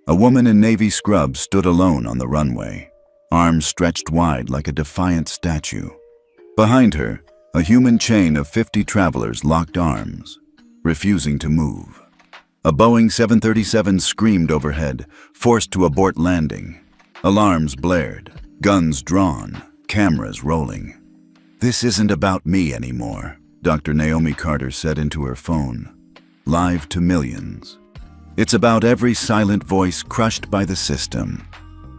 A woman in navy scrubs stood alone on the runway, arms stretched wide like a defiant statue. Behind her, a human chain of 50 travelers locked arms, refusing to move. A Boeing 737 screamed overhead, forced to abort landing. Alarms blared, guns drawn, cameras rolling. "This isn't about me anymore," Dr. Naomi Carter said into her phone, live to millions. "It's about every silent voice crushed by the system."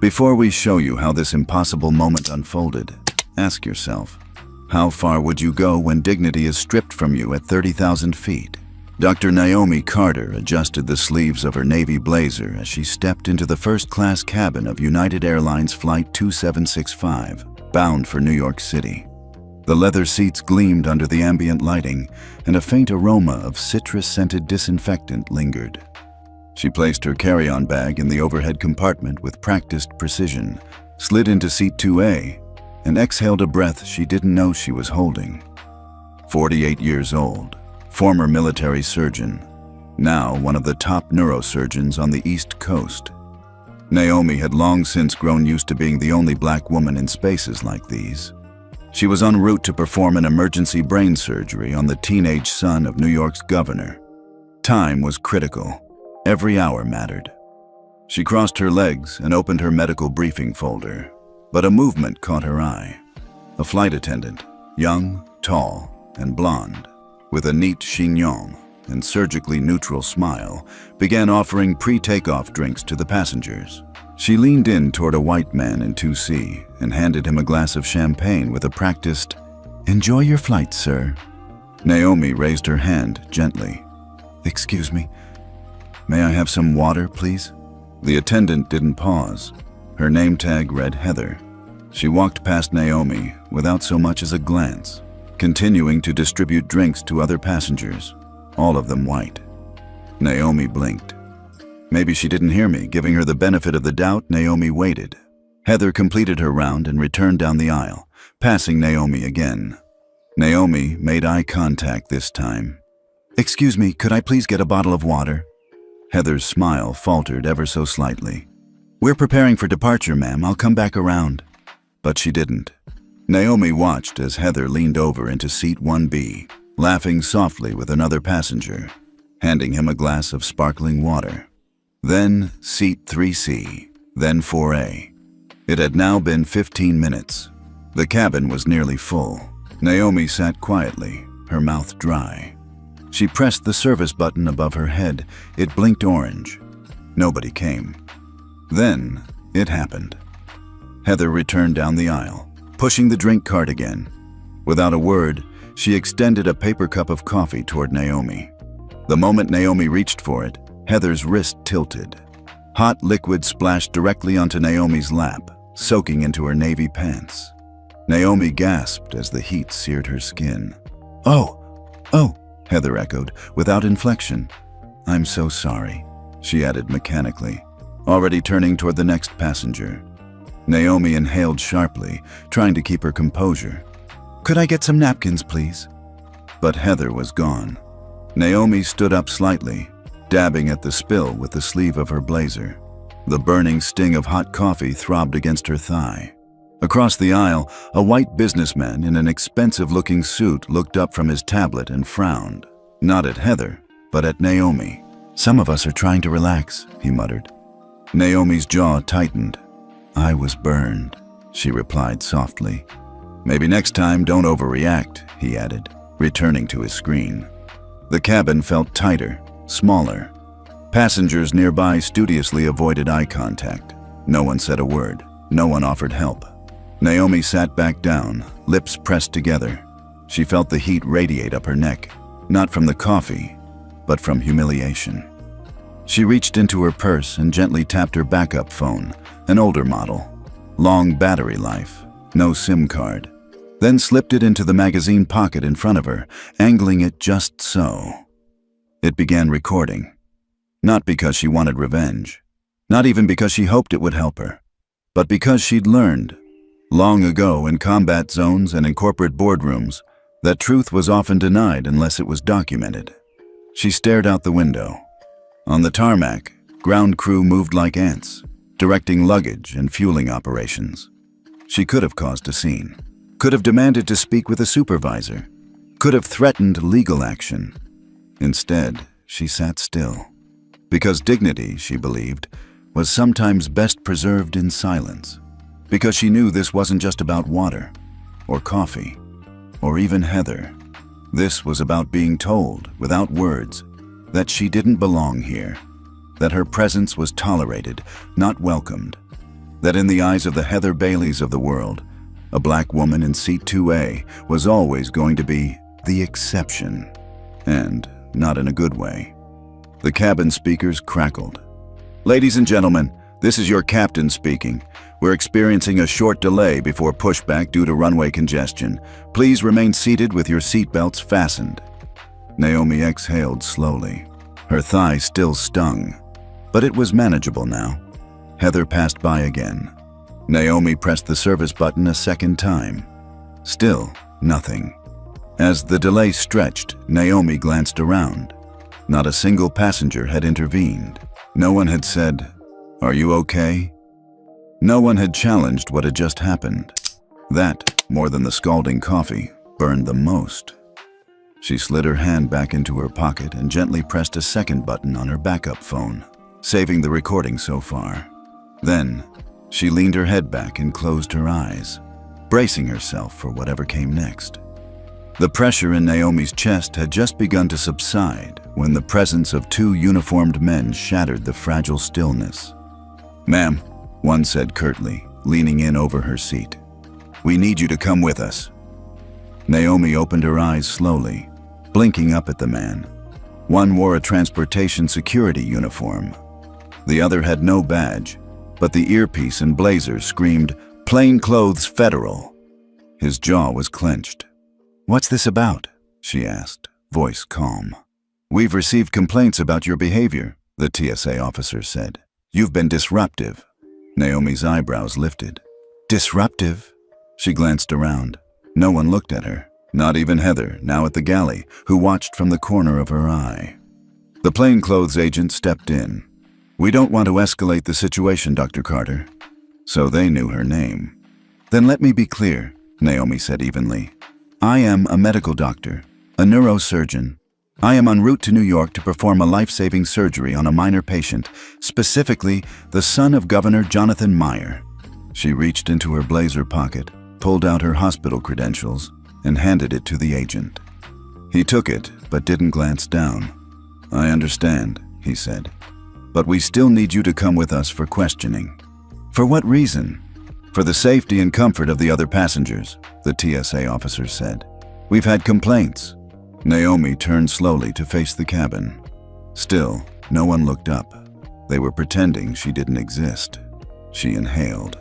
Before we show you how this impossible moment unfolded, ask yourself, how far would you go when dignity is stripped from you at 30,000 feet? Dr. Naomi Carter adjusted the sleeves of her navy blazer as she stepped into the first-class cabin of United Airlines Flight 2765, bound for New York City. The leather seats gleamed under the ambient lighting, and a faint aroma of citrus-scented disinfectant lingered. She placed her carry-on bag in the overhead compartment with practiced precision, slid into seat 2A, and exhaled a breath she didn't know she was holding. 48 years old, former military surgeon, now one of the top neurosurgeons on the East Coast. Naomi had long since grown used to being the only black woman in spaces like these. She was en route to perform an emergency brain surgery on the teenage son of New York's governor. Time was critical. Every hour mattered. She crossed her legs and opened her medical briefing folder, but a movement caught her eye. A flight attendant, young, tall, and blonde, with a neat chignon and surgically neutral smile, began offering pre-takeoff drinks to the passengers. She leaned in toward a white man in 2C and handed him a glass of champagne with a practiced, "Enjoy your flight, sir." Naomi raised her hand gently. "Excuse me, may I have some water, please?" The attendant didn't pause. Her name tag read Heather. She walked past Naomi without so much as a glance, continuing to distribute drinks to other passengers, all of them white. Naomi blinked. Maybe she didn't hear me. Giving her the benefit of the doubt, Naomi waited. Heather completed her round and returned down the aisle, passing Naomi again. Naomi made eye contact this time. "Excuse me, could I please get a bottle of water?" Heather's smile faltered ever so slightly. "We're preparing for departure, ma'am. I'll come back around." But she didn't. Naomi watched as Heather leaned over into seat 1B, laughing softly with another passenger, handing him a glass of sparkling water. Then seat 3C, then 4A. It had now been 15 minutes. The cabin was nearly full. Naomi sat quietly, her mouth dry. She pressed the service button above her head. It blinked orange. Nobody came. Then it happened. Heather returned down the aisle, pushing the drink cart again. Without a word, she extended a paper cup of coffee toward Naomi. The moment Naomi reached for it, Heather's wrist tilted. Hot liquid splashed directly onto Naomi's lap, soaking into her navy pants. Naomi gasped as the heat seared her skin. Oh, Heather echoed, without inflection. "I'm so sorry," she added mechanically, already turning toward the next passenger. Naomi inhaled sharply, trying to keep her composure. "Could I get some napkins, please?" But Heather was gone. Naomi stood up slightly, dabbing at the spill with the sleeve of her blazer. The burning sting of hot coffee throbbed against her thigh. Across the aisle, a white businessman in an expensive-looking suit looked up from his tablet and frowned, not at Heather, but at Naomi. "Some of us are trying to relax," he muttered. Naomi's jaw tightened. "I was burned," she replied softly. "Maybe next time don't overreact," he added, returning to his screen. The cabin felt tighter, smaller. Passengers nearby studiously avoided eye contact. No one said a word. No one offered help. Naomi sat back down, lips pressed together. She felt the heat radiate up her neck, not from the coffee, but from humiliation. She reached into her purse and gently tapped her backup phone, an older model. Long battery life, no SIM card. Then slipped it into the magazine pocket in front of her, angling it just so. It began recording. Not because she wanted revenge, not even because she hoped it would help her, but because she'd learned, long ago in combat zones and in corporate boardrooms, that truth was often denied unless it was documented. She stared out the window. On the tarmac, Ground crew moved like ants, directing luggage and fueling operations. She could have caused a scene, could have demanded to speak with a supervisor, could have threatened legal action. Instead, she sat still, because dignity, she believed, was sometimes best preserved in silence, because she knew this wasn't just about water, or coffee, or even Heather. This was about being told, without words, that she didn't belong here, that her presence was tolerated, not welcomed, that in the eyes of the Heather Baileys of the world, a black woman in seat 2A was always going to be the exception, and not in a good way. The cabin speakers crackled. "Ladies and gentlemen, this is your captain speaking. We're experiencing a short delay before pushback due to runway congestion. Please remain seated with your seatbelts fastened." Naomi exhaled slowly. Her thigh still stung, but it was manageable now. Heather passed by again. Naomi pressed the service button a second time. Still nothing. As the delay stretched, Naomi glanced around. Not a single passenger had intervened. No one had said, "Are you okay?" No one had challenged what had just happened. That, more than the scalding coffee, burned the most. She slid her hand back into her pocket and gently pressed a second button on her backup phone, saving the recording so far. Then, she leaned her head back and closed her eyes, bracing herself for whatever came next. The pressure in Naomi's chest had just begun to subside when the presence of two uniformed men shattered the fragile stillness. "Ma'am," one said curtly, leaning in over her seat. "We need you to come with us." Naomi opened her eyes slowly, blinking up at the man. One wore a transportation security uniform. The other had no badge, but the earpiece and blazer screamed, "Plainclothes Federal." His jaw was clenched. "What's this about?" she asked, voice calm. "We've received complaints about your behavior," the TSA officer said. "You've been disruptive." Naomi's eyebrows lifted. "Disruptive?" She glanced around. No one looked at her, not even Heather, now at the galley, who watched from the corner of her eye. The plainclothes agent stepped in. "We don't want to escalate the situation, Dr. Carter." So they knew her name. "Then let me be clear," Naomi said evenly. "I am a medical doctor, a neurosurgeon. I am en route to New York to perform a life-saving surgery on a minor patient, specifically the son of Governor Jonathan Meyer." She reached into her blazer pocket, pulled out her hospital credentials, and handed it to the agent. He took it, but didn't glance down. "I understand," he said, "but we still need you to come with us for questioning." "For what reason?" "For the safety and comfort of the other passengers," the TSA officer said. "We've had complaints." Naomi turned slowly to face the cabin. Still, no one looked up. They were pretending she didn't exist. She inhaled.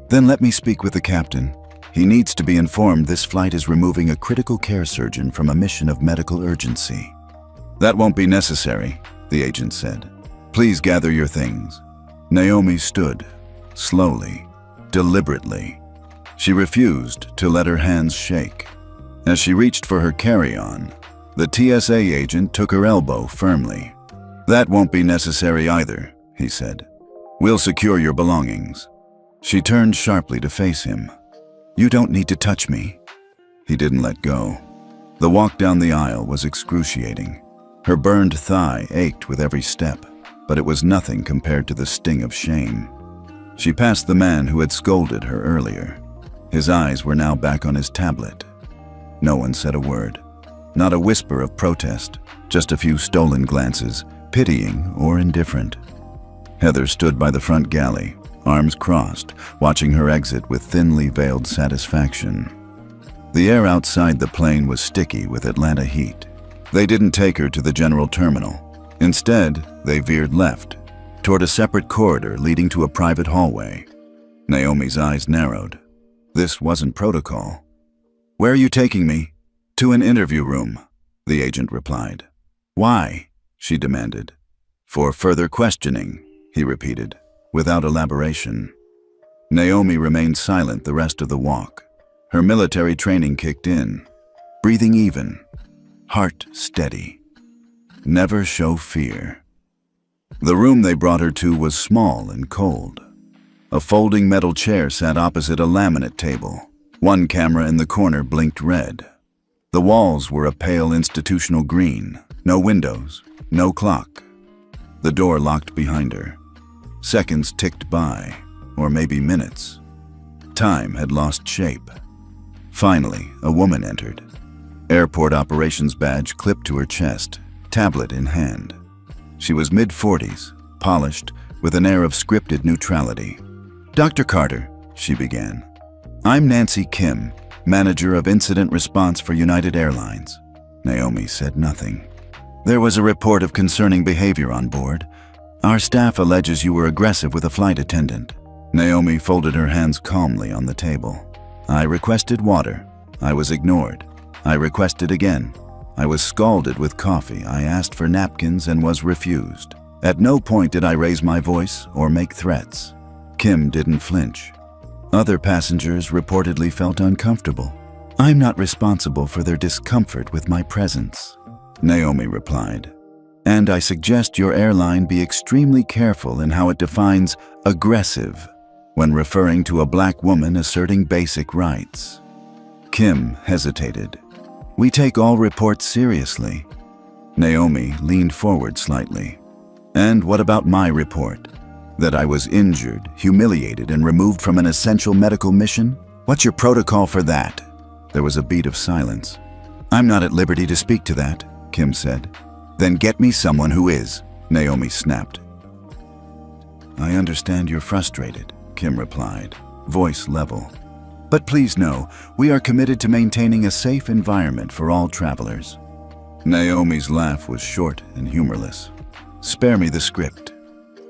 "Then let me speak with the captain. He needs to be informed this flight is removing a critical care surgeon from a mission of medical urgency." "That won't be necessary," the agent said. "Please gather your things." Naomi stood, slowly, deliberately. She refused to let her hands shake. As she reached for her carry-on, the TSA agent took her elbow firmly. "That won't be necessary either," he said. "We'll secure your belongings." She turned sharply to face him. "You don't need to touch me." He didn't let go. The walk down the aisle was excruciating. Her burned thigh ached with every step, but it was nothing compared to the sting of shame. She passed the man who had scolded her earlier. His eyes were now back on his tablet. No one said a word. Not a whisper of protest, just a few stolen glances, pitying or indifferent. Heather stood by the front galley, arms crossed, watching her exit with thinly veiled satisfaction. The air outside the plane was sticky with Atlanta heat. They didn't take her to the general terminal. Instead, they veered left, toward a separate corridor leading to a private hallway. Naomi's eyes narrowed. This wasn't protocol. "Where are you taking me?" "To an interview room," the agent replied. "Why?" she demanded. "For further questioning," he repeated, without elaboration. Naomi remained silent the rest of the walk. Her military training kicked in. Breathing even, heart steady. Never show fear. The room they brought her to was small and cold. A folding metal chair sat opposite a laminate table. One camera in the corner blinked red. The walls were a pale institutional green. No windows, no clock. The door locked behind her. Seconds ticked by, or maybe minutes. Time had lost shape. Finally, a woman entered. Airport operations badge clipped to her chest, tablet in hand. She was mid-40s, polished, with an air of scripted neutrality. "Dr. Carter," she began. "I'm Nancy Kim, manager of incident response for United Airlines." Naomi said nothing. "There was a report of concerning behavior on board. Our staff alleges you were aggressive with a flight attendant." Naomi folded her hands calmly on the table. "I requested water. I was ignored. I requested again. I was scalded with coffee. I asked for napkins and was refused. At no point did I raise my voice or make threats." Kim didn't flinch. Other passengers reportedly felt uncomfortable. "I'm not responsible for their discomfort with my presence," Naomi replied. "And I suggest your airline be extremely careful in how it defines aggressive when referring to a black woman asserting basic rights." Kim hesitated. "We take all reports seriously." Naomi leaned forward slightly. "And what about my report? That I was injured, humiliated, and removed from an essential medical mission? What's your protocol for that?" There was a beat of silence. "I'm not at liberty to speak to that," Kim said. "Then get me someone who is," Naomi snapped. "I understand you're frustrated," Kim replied, voice level. "But please know, we are committed to maintaining a safe environment for all travelers." Naomi's laugh was short and humorless. "Spare me the script."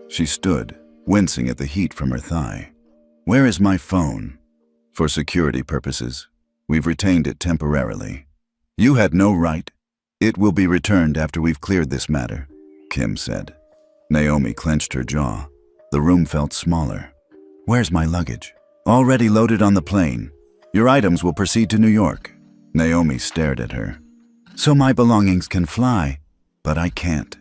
She stood, wincing at the heat from her thigh. "Where is my phone?" "For security purposes. We've retained it temporarily." "You had no right." "It will be returned after we've cleared this matter," Kim said. Naomi clenched her jaw. The room felt smaller. "Where's my luggage?" "Already loaded on the plane. Your items will proceed to New York." Naomi stared at her. "So my belongings can fly, but I can't."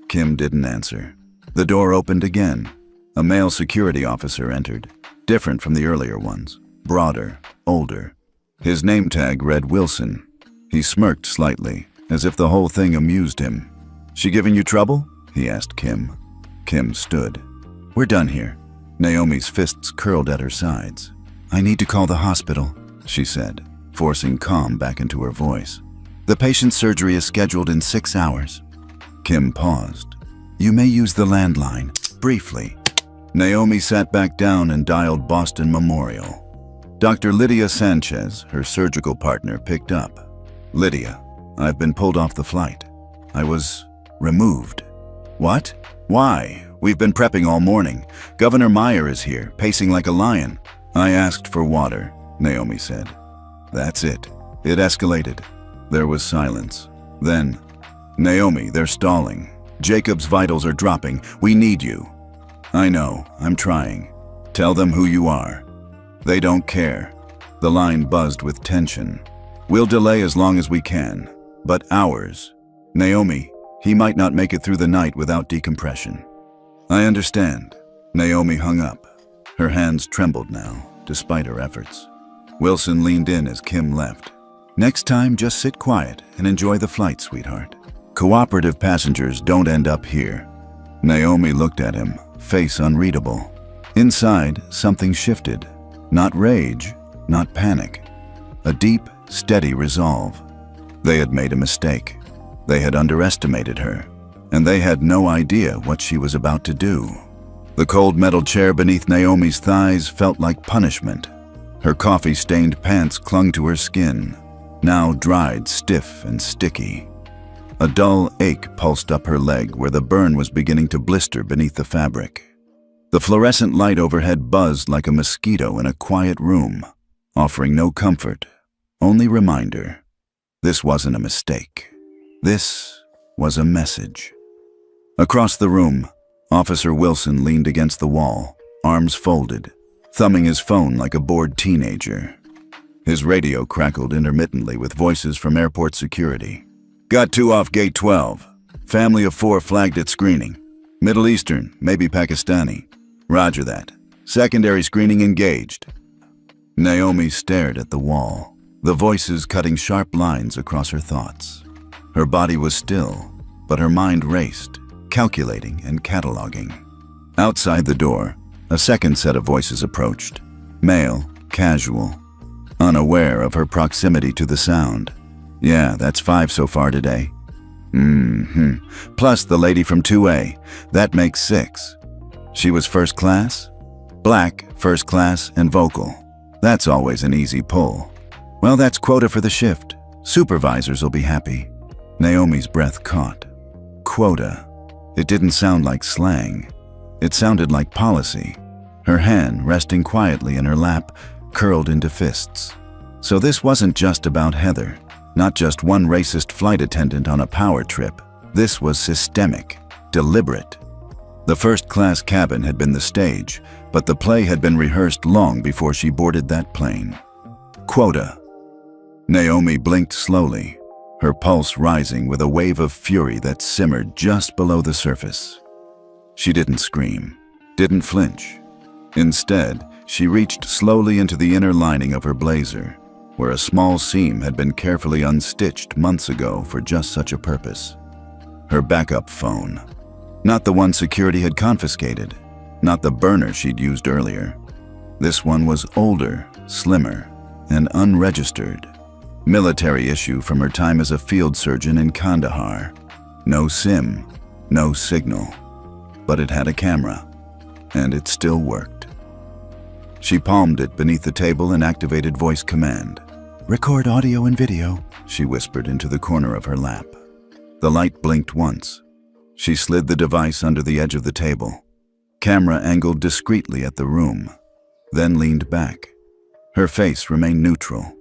Kim didn't answer. The door opened again. A male security officer entered, different from the earlier ones, broader, older. His name tag read Wilson. He smirked slightly, as if the whole thing amused him. "She giving you trouble?" he asked Kim. Kim stood. "We're done here." Naomi's fists curled at her sides. "I need to call the hospital," she said, forcing calm back into her voice. "The patient's surgery is scheduled in 6 hours." Kim paused. "You may use the landline, briefly." Naomi sat back down and dialed Boston Memorial. Dr. Lydia Sanchez, her surgical partner, picked up. "Lydia, I've been pulled off the flight. I was removed." "What? Why? We've been prepping all morning. Governor Meyer is here, pacing like a lion." "I asked for water," Naomi said. "That's it. It escalated." There was silence. Then, "Naomi, they're stalling. Jacob's vitals are dropping. We need you." "I know. I'm trying. Tell them who you are." "They don't care." The line buzzed with tension. "We'll delay as long as we can. But hours. Naomi, he might not make it through the night without decompression." "I understand." Naomi hung up. Her hands trembled now, despite her efforts. Wilson leaned in as Kim left. "Next time, just sit quiet and enjoy the flight, sweetheart. Cooperative passengers don't end up here." Naomi looked at him, face unreadable. Inside, something shifted. Not rage, not panic. A deep, steady resolve. They had made a mistake. They had underestimated her, and they had no idea what she was about to do. The cold metal chair beneath Naomi's thighs felt like punishment. Her coffee-stained pants clung to her skin, now dried, stiff, and sticky. A dull ache pulsed up her leg where the burn was beginning to blister beneath the fabric. The fluorescent light overhead buzzed like a mosquito in a quiet room, offering no comfort, only reminder. This wasn't a mistake. This was a message. Across the room, Officer Wilson leaned against the wall, arms folded, thumbing his phone like a bored teenager. His radio crackled intermittently with voices from airport security. "Got 2 off gate 12. Family of 4 flagged at screening." Middle Eastern, maybe Pakistani. Roger that. Secondary screening engaged. Naomi stared at the wall, the voices cutting sharp lines across her thoughts. Her body was still, but her mind raced, calculating and cataloging. Outside the door, a second set of voices approached. Male, casual, unaware of her proximity to the sound. Yeah, that's 5 so far today. Plus the lady from 2A. That makes 6. She was first class? Black, first class, and vocal. That's always an easy pull. Well, that's quota for the shift. Supervisors will be happy. Naomi's breath caught. Quota. It didn't sound like slang. It sounded like policy. Her hand, resting quietly in her lap, curled into fists. So this wasn't just about Heather. Not just one racist flight attendant on a power trip. This was systemic, deliberate. The first-class cabin had been the stage, but the play had been rehearsed long before she boarded that plane. Quota. Naomi blinked slowly, her pulse rising with a wave of fury that simmered just below the surface. She didn't scream, didn't flinch. Instead, she reached slowly into the inner lining of her blazer, where a small seam had been carefully unstitched months ago for just such a purpose. Her backup phone. Not the one security had confiscated, not the burner she'd used earlier. This one was older, slimmer, and unregistered. Military issue from her time as a field surgeon in Kandahar. No SIM, no signal. But it had a camera, and it still worked. She palmed it beneath the table and activated voice command. "Record audio and video," she whispered into the corner of her lap. The light blinked once. She slid the device under the edge of the table. Camera angled discreetly at the room, then leaned back. Her face remained neutral.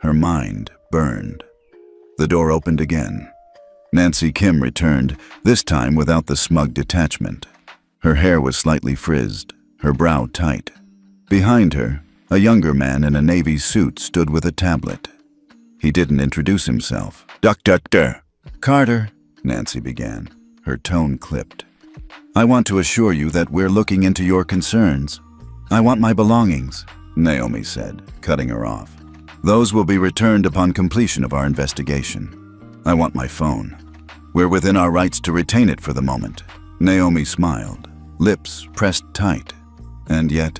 Her mind burned. The door opened again. Nancy Kim returned, this time without the smug detachment. Her hair was slightly frizzed, her brow tight. Behind her, a younger man in a navy suit stood with a tablet. He didn't introduce himself. Dr. Carter, Nancy began, her tone clipped. "I want to assure you that we're looking into your concerns. I want my belongings," Naomi said, cutting her off. "Those will be returned upon completion of our investigation. I want my phone. We're within our rights to retain it for the moment." Naomi smiled, lips pressed tight. "And yet,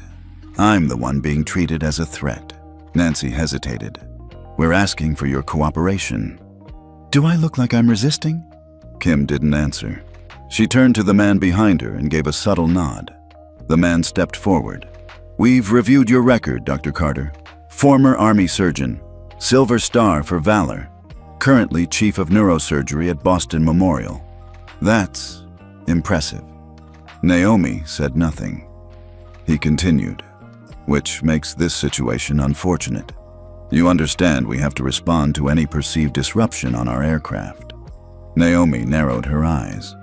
I'm the one being treated as a threat." Nancy hesitated. "We're asking for your cooperation." "Do I look like I'm resisting?" Kim didn't answer. She turned to the man behind her and gave a subtle nod. The man stepped forward. "We've reviewed your record, Dr. Carter. Former Army surgeon, Silver Star for valor, currently Chief of Neurosurgery at Boston Memorial. That's impressive." Naomi said nothing. He continued, "Which makes this situation unfortunate. You understand we have to respond to any perceived disruption on our aircraft." Naomi narrowed her eyes.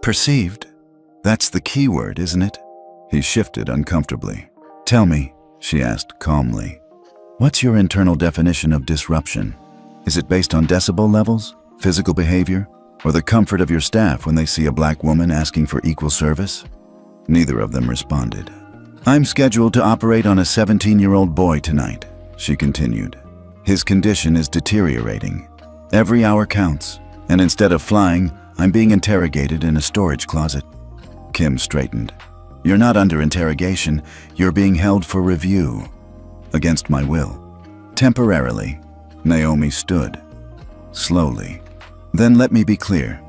"Perceived? That's the key word, isn't it?" He shifted uncomfortably. "Tell me," she asked calmly, "what's your internal definition of disruption? Is it based on decibel levels, physical behavior, or the comfort of your staff when they see a black woman asking for equal service?" Neither of them responded. "I'm scheduled to operate on a 17-year-old boy tonight," she continued. "His condition is deteriorating. Every hour counts, and instead of flying, I'm being interrogated in a storage closet." Kim straightened. "You're not under interrogation, you're being held for review. Against my will. Temporarily." Naomi stood. Slowly. "Then let me be clear.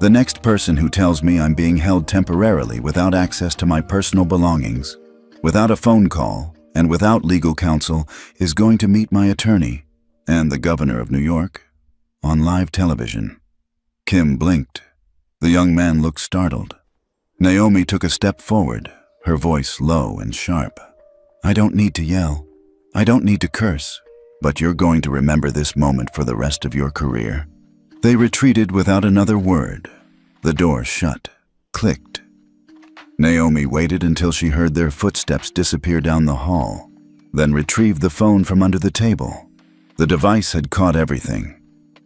The next person who tells me I'm being held temporarily without access to my personal belongings, without a phone call, and without legal counsel is going to meet my attorney and the governor of New York on live television." Kim blinked. The young man looked startled. Naomi took a step forward, her voice low and sharp. "I don't need to yell. I don't need to curse. But you're going to remember this moment for the rest of your career." They retreated without another word. The door shut, clicked. Naomi waited until she heard their footsteps disappear down the hall, then retrieved the phone from under the table. The device had caught everything.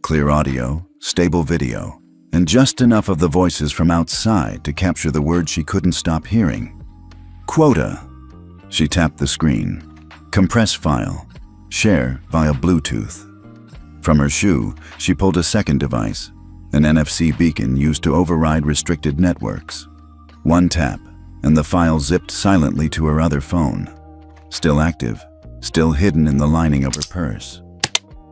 Clear audio, stable video, and just enough of the voices from outside to capture the words she couldn't stop hearing. Quota. She tapped the screen. Compress file. Share via Bluetooth. From her shoe, she pulled a second device, an NFC beacon used to override restricted networks. One tap, and the file zipped silently to her other phone. Still active, still hidden in the lining of her purse.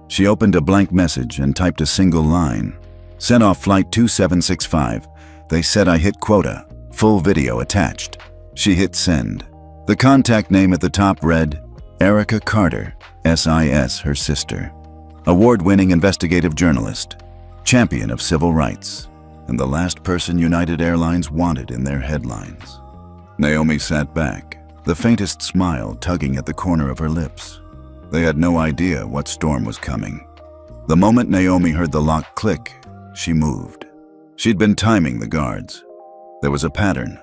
She opened a blank message and typed a single line. Sent off flight 2765. They said I hit quota. Full video attached. She hit send. The contact name at the top read, Erica Carter, SIS, her sister. Award-winning investigative journalist. Champion of civil rights. And the last person United Airlines wanted in their headlines. Naomi sat back, the faintest smile tugging at the corner of her lips. They had no idea what storm was coming. The moment Naomi heard the lock click, she moved. She'd been timing the guards. There was a pattern.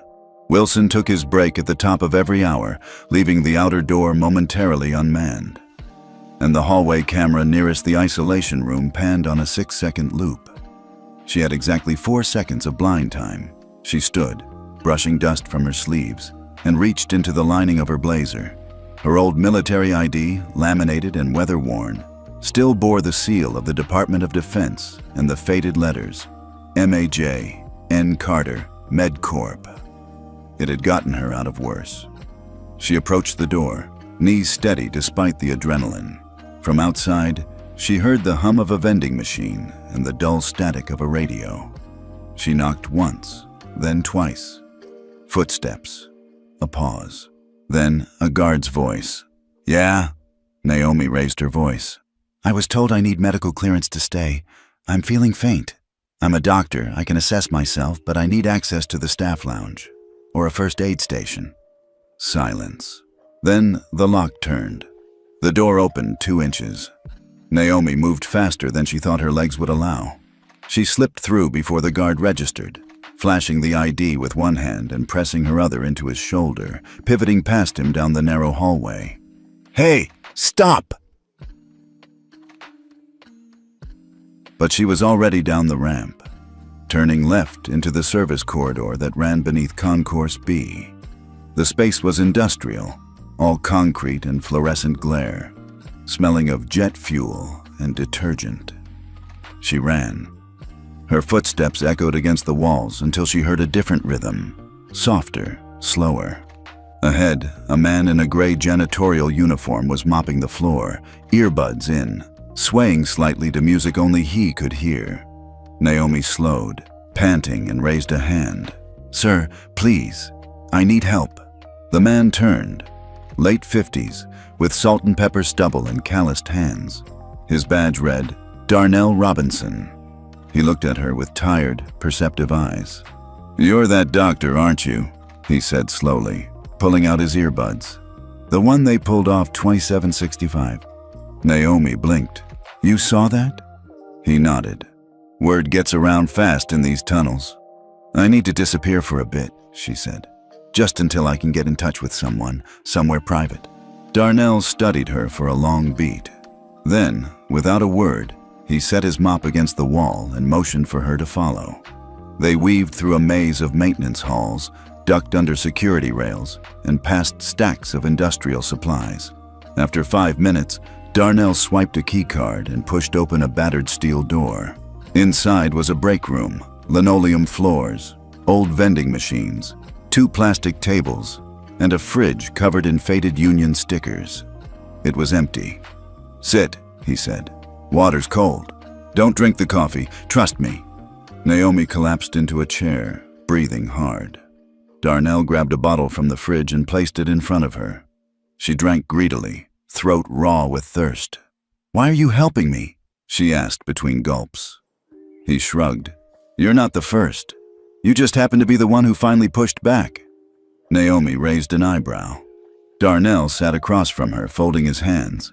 Wilson took his break at the top of every hour, leaving the outer door momentarily unmanned. And the hallway camera nearest the isolation room panned on a 6-second loop. She had exactly 4 seconds of blind time. She stood, brushing dust from her sleeves, and reached into the lining of her blazer. Her old military ID, laminated and weather-worn, still bore the seal of the Department of Defense and the faded letters, MAJ, N. Carter, MedCorp. It had gotten her out of worse. She approached the door, knees steady despite the adrenaline. From outside, she heard the hum of a vending machine and the dull static of a radio. She knocked once, then twice. Footsteps. A pause. Then a guard's voice. Yeah? Naomi raised her voice. I was told I need medical clearance to stay. I'm feeling faint. I'm a doctor. I can assess myself, but I need access to the staff lounge or a first aid station. Silence. Then the lock turned. The door opened 2 inches. Naomi moved faster than she thought her legs would allow. She slipped through before the guard registered, flashing the ID with one hand and pressing her other into his shoulder, pivoting past him down the narrow hallway. Hey, stop! But she was already down the ramp, turning left into the service corridor that ran beneath Concourse B. The space was industrial, all concrete and fluorescent glare, smelling of jet fuel and detergent. She ran. Her footsteps echoed against the walls until she heard a different rhythm, softer, slower. Ahead, a man in a gray janitorial uniform was mopping the floor, earbuds in, swaying slightly to music only he could hear. Naomi slowed, panting, and raised a hand. Sir, please, I need help. The man turned, late 50s, with salt and pepper stubble and calloused hands. His badge read, Darnell Robinson. He looked at her with tired, perceptive eyes. You're that doctor, aren't you? He said slowly, pulling out his earbuds. The one they pulled off 2765. Naomi blinked. You saw that? He nodded. Word gets around fast in these tunnels. I need to disappear for a bit, she said. Just until I can get in touch with someone, somewhere private. Darnell studied her for a long beat. Then, without a word, he set his mop against the wall and motioned for her to follow. They weaved through a maze of maintenance halls, ducked under security rails, and past stacks of industrial supplies. After 5 minutes, Darnell swiped a keycard and pushed open a battered steel door. Inside was a break room, linoleum floors, old vending machines, 2 plastic tables, and a fridge covered in faded Union stickers. It was empty. Sit, he said. Water's cold. Don't drink the coffee, trust me. Naomi collapsed into a chair, breathing hard. Darnell grabbed a bottle from the fridge and placed it in front of her. She drank greedily, throat raw with thirst. Why are you helping me? She asked between gulps. He shrugged. You're not the first. You just happen to be the one who finally pushed back. Naomi raised an eyebrow. Darnell sat across from her, folding his hands.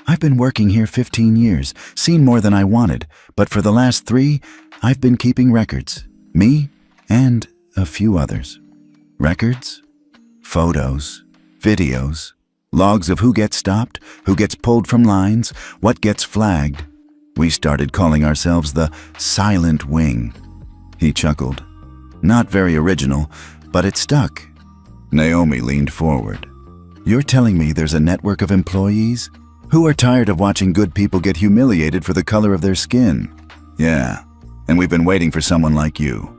I've been working here 15 years, seen more than I wanted, but for the last 3, I've been keeping records. Me and a few others. Records, photos, videos, logs of who gets stopped, who gets pulled from lines, what gets flagged. We started calling ourselves the Silent Wing. He chuckled. Not very original, but it stuck. Naomi leaned forward. You're telling me there's a network of employees who are tired of watching good people get humiliated for the color of their skin? Yeah, and we've been waiting for someone like you.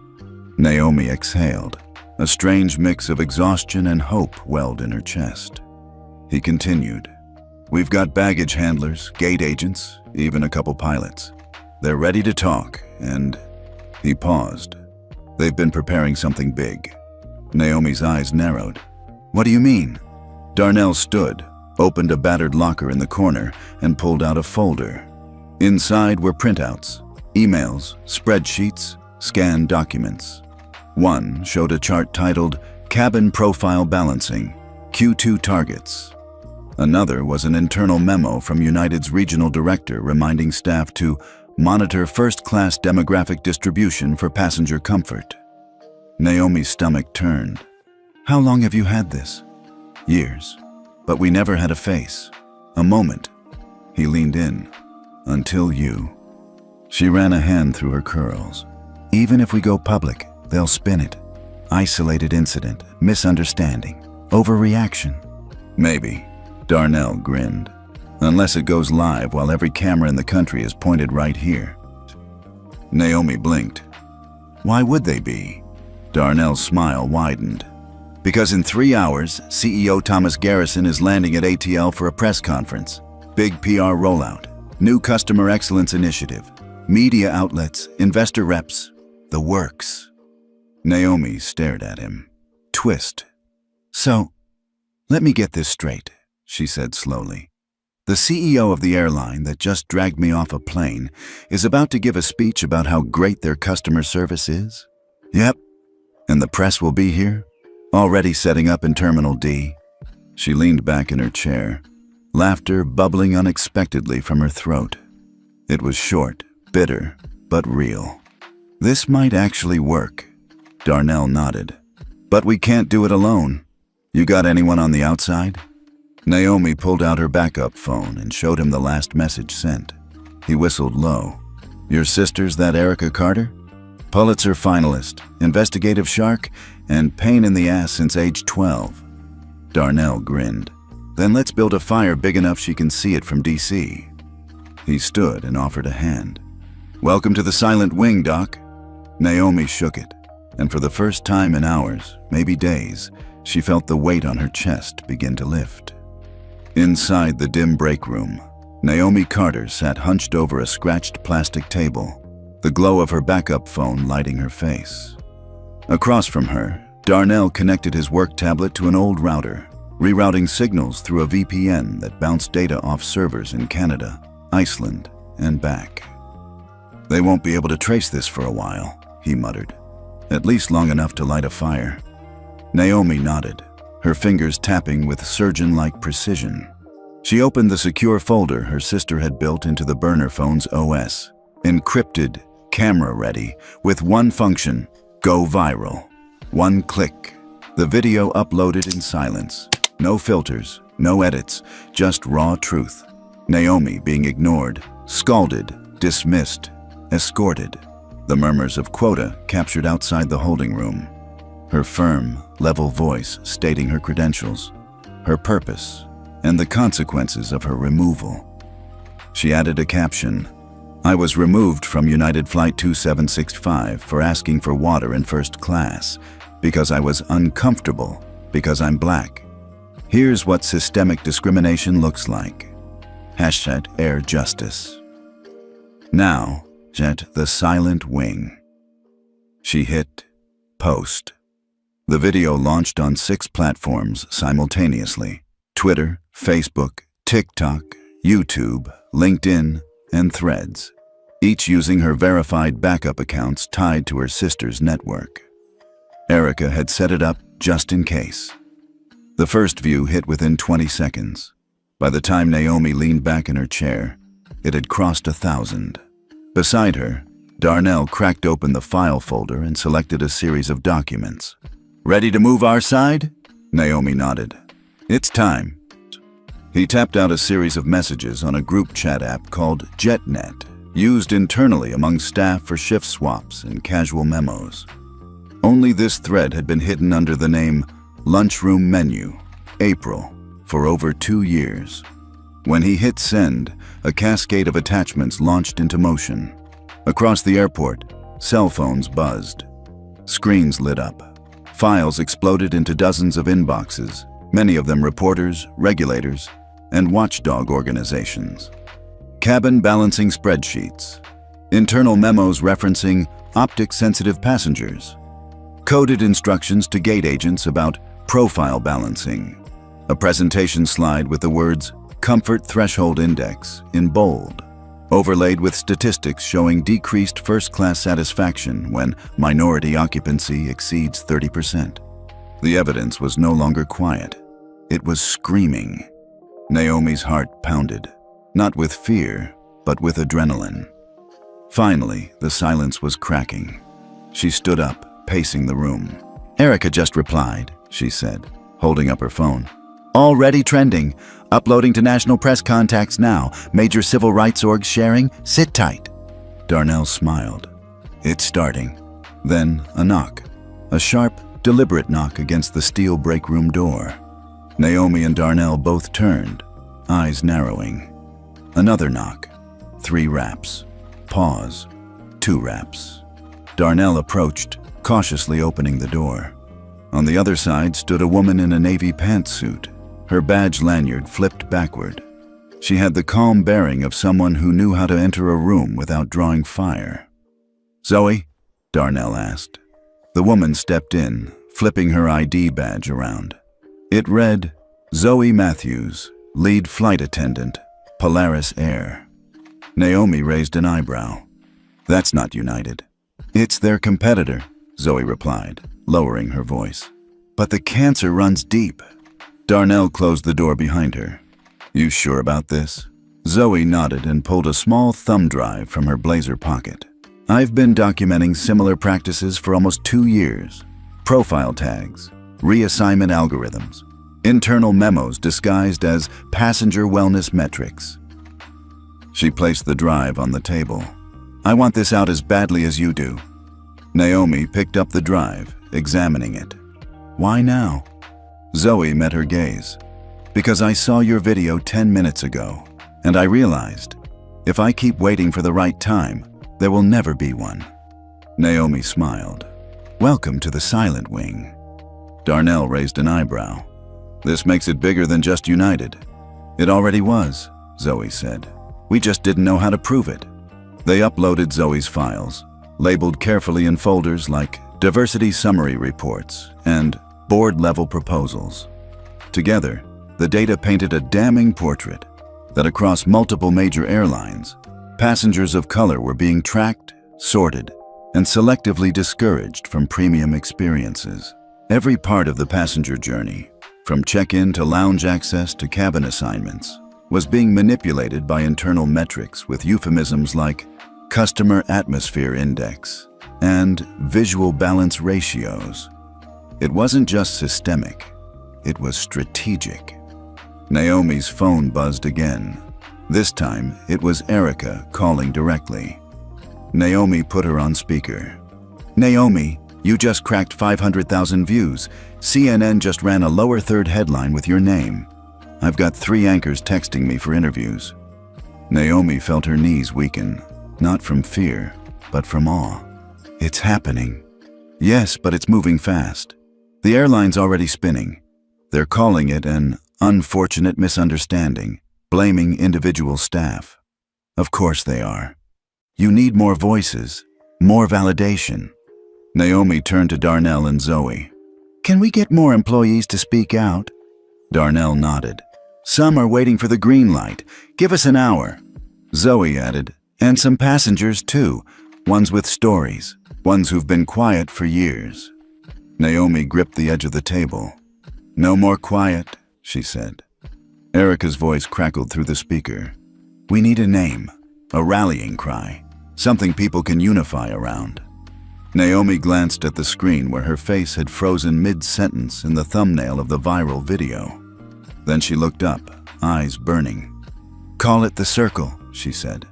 Naomi exhaled. A strange mix of exhaustion and hope welled in her chest. He continued. We've got baggage handlers, gate agents, even a couple pilots. They're ready to talk, and... He paused. They've been preparing something big. Naomi's eyes narrowed. What do you mean? Darnell stood, opened a battered locker in the corner, and pulled out a folder. Inside were printouts, emails, spreadsheets, scanned documents. One showed a chart titled Cabin Profile Balancing, Q2 Targets. Another was an internal memo from United's regional director reminding staff to monitor first-class demographic distribution for passenger comfort. Naomi's stomach turned. How long have you had this? Years. But we never had a face. A moment. He leaned in. Until you. She ran a hand through her curls. Even if we go public, they'll spin it. Isolated incident, misunderstanding, overreaction. Maybe. Darnell grinned. Unless it goes live while every camera in the country is pointed right here. Naomi blinked. Why would they be? Darnell's smile widened. Because in 3 hours, CEO Thomas Garrison is landing at ATL for a press conference. Big PR rollout. New customer excellence initiative. Media outlets, investor reps. The works. Naomi stared at him. Twist. So, let me get this straight, she said slowly. The CEO of the airline that just dragged me off a plane is about to give a speech about how great their customer service is? Yep. And the press will be here? Already setting up in Terminal D? She leaned back in her chair, laughter bubbling unexpectedly from her throat. It was short, bitter, but real. This might actually work. Darnell nodded. But we can't do it alone. You got anyone on the outside? Naomi pulled out her backup phone and showed him the last message sent. He whistled low. Your sister's that Erica Carter? Pulitzer finalist, investigative shark, and pain in the ass since age 12. Darnell grinned. Then let's build a fire big enough she can see it from DC. He stood and offered a hand. Welcome to the Silent Wing, Doc. Naomi shook it, and for the first time in hours, maybe days, she felt the weight on her chest begin to lift. Inside the dim break room, Naomi Carter sat hunched over a scratched plastic table, the glow of her backup phone lighting her face. Across from her, Darnell connected his work tablet to an old router, rerouting signals through a VPN that bounced data off servers in Canada, Iceland, and back. They won't be able to trace this for a while, he muttered. At least long enough to light a fire. Naomi nodded, her fingers tapping with surgeon-like precision. She opened the secure folder her sister had built into the burner phone's OS. Encrypted, camera-ready, with one function, go viral. One click. The video uploaded in silence. No filters, no edits, just raw truth. Naomi being ignored, scalded, dismissed, escorted. The murmurs of quota captured outside the holding room. Her firm, level voice stating her credentials, her purpose, and the consequences of her removal. She added a caption. I was removed from United Flight 2765 for asking for water in first class because I was uncomfortable because I'm black. Here's what systemic discrimination looks like. Hashtag Air Justice. Now, Jet the Silent Wing. She hit post. The video launched on 6 platforms simultaneously: Twitter, Facebook, TikTok, YouTube, LinkedIn, and Threads, each using her verified backup accounts tied to her sister's network. Erica had set it up just in case. The first view hit within 20 seconds. By the time Naomi leaned back in her chair, it had crossed 1,000. Beside her, Darnell cracked open the file folder and selected a series of documents. Ready to move our side? Naomi nodded. It's time. He tapped out a series of messages on a group chat app called JetNet, used internally among staff for shift swaps and casual memos. Only this thread had been hidden under the name Lunchroom Menu, April, for over 2 years. When he hit send, a cascade of attachments launched into motion. Across the airport, cell phones buzzed. Screens lit up. Files exploded into dozens of inboxes, many of them reporters, regulators, and watchdog organizations. Cabin balancing spreadsheets. Internal memos referencing optic-sensitive passengers. Coded instructions to gate agents about profile balancing. A presentation slide with the words Comfort Threshold Index in bold, overlaid with statistics showing decreased first-class satisfaction when minority occupancy exceeds 30%. The evidence was no longer quiet. It was screaming. Naomi's heart pounded, not with fear, but with adrenaline. Finally, the silence was cracking. She stood up, pacing the room. "Erica just replied," she said, holding up her phone. "Already trending. Uploading to national press contacts now. Major civil rights orgs sharing. Sit tight." Darnell smiled. "It's starting." Then a knock. A sharp, deliberate knock against the steel break room door. Naomi and Darnell both turned, eyes narrowing. Another knock. 3 raps. Pause. 2 raps. Darnell approached, cautiously opening the door. On the other side stood a woman in a navy pantsuit, her badge lanyard flipped backward. She had the calm bearing of someone who knew how to enter a room without drawing fire. "Zoe?" Darnell asked. The woman stepped in, flipping her ID badge around. It read, "Zoe Matthews, lead flight attendant, Polaris Air." Naomi raised an eyebrow. "That's not United." "It's their competitor," Zoe replied, lowering her voice. "But the cancer runs deep." Darnell closed the door behind her. "You sure about this?" Zoe nodded and pulled a small thumb drive from her blazer pocket. "I've been documenting similar practices for almost 2 years. Profile tags, reassignment algorithms, internal memos disguised as passenger wellness metrics." She placed the drive on the table. "I want this out as badly as you do." Naomi picked up the drive, examining it. "Why now?" Zoe met her gaze. "Because I saw your video 10 minutes ago, and I realized, if I keep waiting for the right time, there will never be one." Naomi smiled. "Welcome to the silent wing." Darnell raised an eyebrow. "This makes it bigger than just United." "It already was," Zoe said. "We just didn't know how to prove it." They uploaded Zoe's files, labeled carefully in folders like diversity summary reports and board-level proposals. Together, the data painted a damning portrait that across multiple major airlines, passengers of color were being tracked, sorted, and selectively discouraged from premium experiences. Every part of the passenger journey, from check-in to lounge access to cabin assignments, was being manipulated by internal metrics with euphemisms like customer atmosphere index and visual balance ratios. It wasn't just systemic, it was strategic. Naomi's phone buzzed again. This time, it was Erica calling directly. Naomi put her on speaker. "Naomi, you just cracked 500,000 views. CNN just ran a lower third headline with your name. I've got 3 anchors texting me for interviews." Naomi felt her knees weaken, not from fear, but from awe. "It's happening." "Yes, but it's moving fast. The airline's already spinning. They're calling it an unfortunate misunderstanding, blaming individual staff." "Of course they are. You need more voices, more validation." Naomi turned to Darnell and Zoe. "Can we get more employees to speak out?" Darnell nodded. "Some are waiting for the green light. Give us an hour." Zoe added, "And some passengers too, ones with stories, ones who've been quiet for years." Naomi gripped the edge of the table. "No more quiet," she said. Erica's voice crackled through the speaker. "We need a name, a rallying cry, something people can unify around." Naomi glanced at the screen where her face had frozen mid-sentence in the thumbnail of the viral video. Then she looked up, eyes burning. "Call it the circle," she said.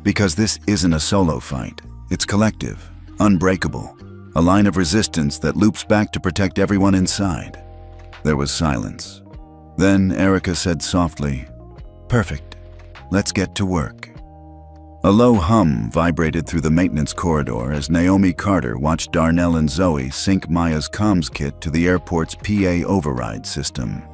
Because this isn't a solo fight. It's collective, unbreakable, a line of resistance that loops back to protect everyone inside. There was silence. Then Erica said softly, "Perfect. Let's get to work." A low hum vibrated through the maintenance corridor as Naomi Carter watched Darnell and Zoe sync Maya's comms kit to the airport's PA override system.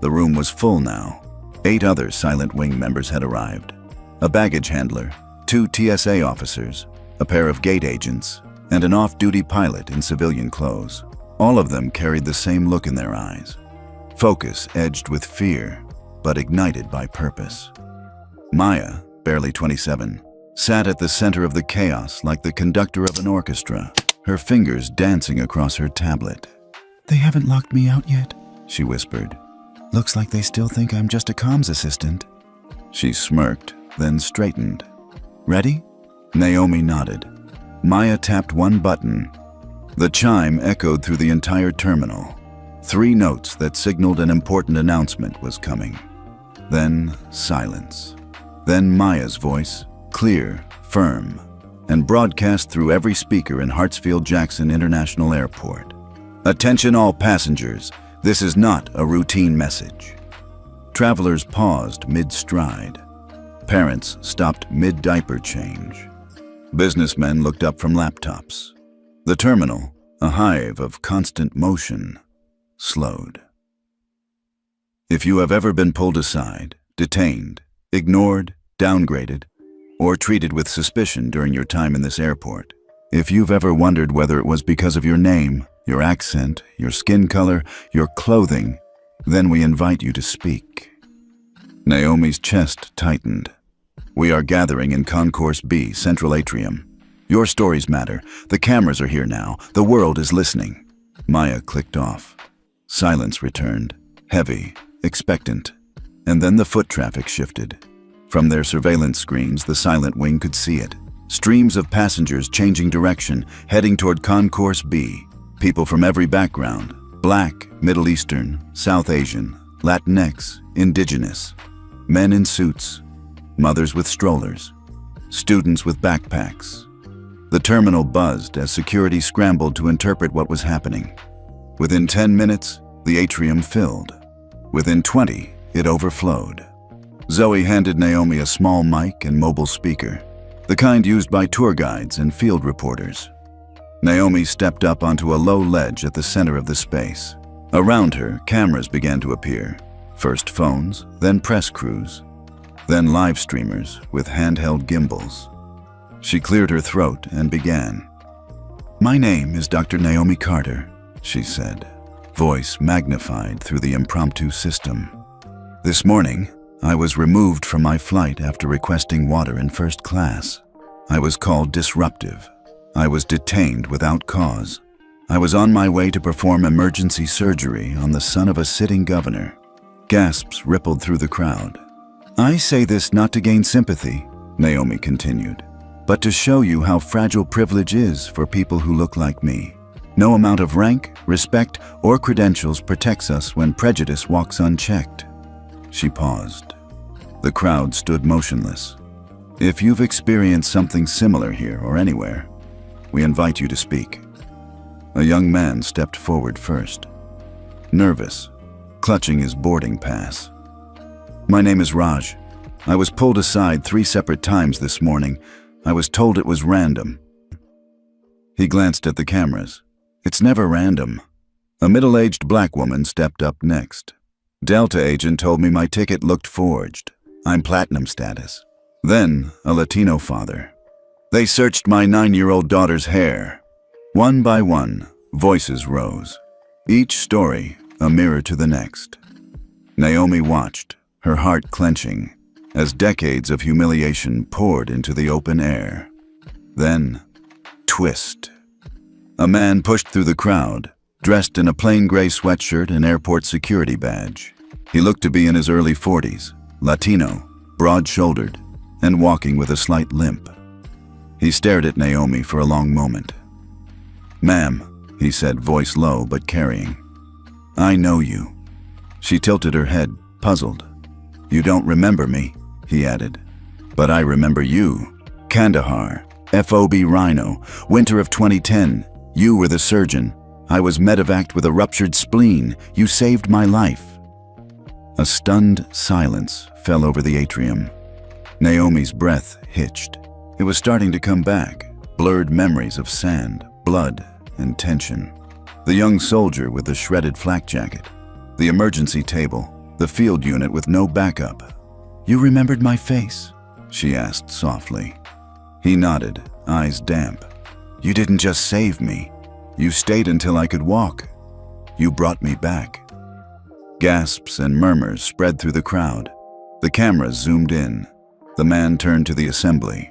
The room was full now. 8 other Silent Wing members had arrived. A baggage handler, 2 TSA officers, a pair of gate agents, and an off-duty pilot in civilian clothes. All of them carried the same look in their eyes. Focus edged with fear, but ignited by purpose. Maya, barely 27, sat at the center of the chaos like the conductor of an orchestra, her fingers dancing across her tablet. "They haven't locked me out yet," she whispered. "Looks like they still think I'm just a comms assistant." She smirked, then straightened. "Ready?" Naomi nodded. Maya tapped one button. The chime echoed through the entire terminal. 3 notes that signaled an important announcement was coming. Then silence. Then Maya's voice, clear, firm, and broadcast through every speaker in Hartsfield-Jackson International Airport. "Attention all passengers, this is not a routine message." Travelers paused mid-stride. Parents stopped mid-diaper change. Businessmen looked up from laptops. The terminal, a hive of constant motion, slowed. If you have ever been pulled aside, detained, ignored, downgraded, or treated with suspicion during your time in this airport, if you've ever wondered whether it was because of your name, your accent, your skin color, your clothing, then we invite you to speak. Naomi's chest tightened. "We are gathering in Concourse B, Central Atrium. Your stories matter. The cameras are here now. The world is listening." Maya clicked off. Silence returned, heavy, expectant, and then the foot traffic shifted. From their surveillance screens, the Silent Wing could see it. Streams of passengers changing direction, heading toward Concourse B. People from every background, Black, Middle Eastern, South Asian, Latinx, Indigenous. Men in suits, mothers with strollers, students with backpacks. The terminal buzzed as security scrambled to interpret what was happening. Within 10 minutes, the atrium filled. Within 20, it overflowed. Zoe handed Naomi a small mic and mobile speaker, the kind used by tour guides and field reporters. Naomi stepped up onto a low ledge at the center of the space. Around her, cameras began to appear. First phones, then press crews, then live streamers with handheld gimbals. She cleared her throat and began. "My name is Dr. Naomi Carter," she said, voice magnified through the impromptu system. "This morning, I was removed from my flight after requesting water in first class. I was called disruptive. I was detained without cause. I was on my way to perform emergency surgery on the son of a sitting governor." Gasps rippled through the crowd. "I say this not to gain sympathy," Naomi continued, "but to show you how fragile privilege is for people who look like me. No amount of rank, respect, or credentials protects us when prejudice walks unchecked." She paused. The crowd stood motionless. If you've experienced something similar here or anywhere, we invite you to speak. A young man stepped forward first, nervous, clutching his boarding pass. "My name is Raj. I was pulled aside 3 separate times this morning. I was told it was random." He glanced at the cameras. "It's never random." A middle-aged black woman stepped up next. "Delta agent told me my ticket looked forged. I'm platinum status." Then a Latino father. "They searched my 9-year-old daughter's hair." One by one, voices rose. Each story a mirror to the next. Naomi watched, her heart clenching, as decades of humiliation poured into the open air. Then, twist. A man pushed through the crowd, dressed in a plain gray sweatshirt and airport security badge. He looked to be in his early 40s, Latino, broad-shouldered, and walking with a slight limp. He stared at Naomi for a long moment. "Ma'am," he said, voice low but carrying. "I know you." She tilted her head, puzzled. "You don't remember me," he added. "But I remember you." Kandahar, FOB Rhino, winter of 2010. You were the surgeon. I was medevaced with a ruptured spleen. You saved my life. A stunned silence fell over the atrium. Naomi's breath hitched. It was starting to come back, blurred memories of sand, blood, and tension. The young soldier with the shredded flak jacket, the emergency table, the field unit with no backup. You remembered my face? She asked softly. He nodded, eyes damp. You didn't just save me. You stayed until I could walk. You brought me back. Gasps and murmurs spread through the crowd. The cameras zoomed in. The man turned to the assembly.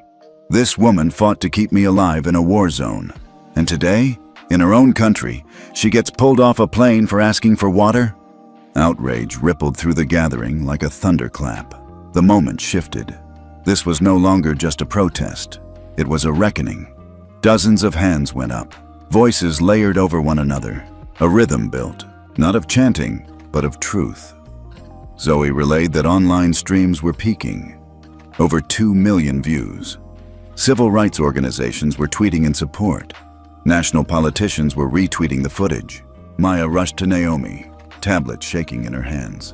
This woman fought to keep me alive in a war zone. And today, in her own country, she gets pulled off a plane for asking for water? Outrage rippled through the gathering like a thunderclap. The moment shifted. This was no longer just a protest. It was a reckoning. Dozens of hands went up. Voices layered over one another. A rhythm built, not of chanting, but of truth. Zoe relayed that online streams were peaking. Over 2 million views. Civil rights organizations were tweeting in support. National politicians were retweeting the footage. Maya rushed to Naomi, tablet shaking in her hands.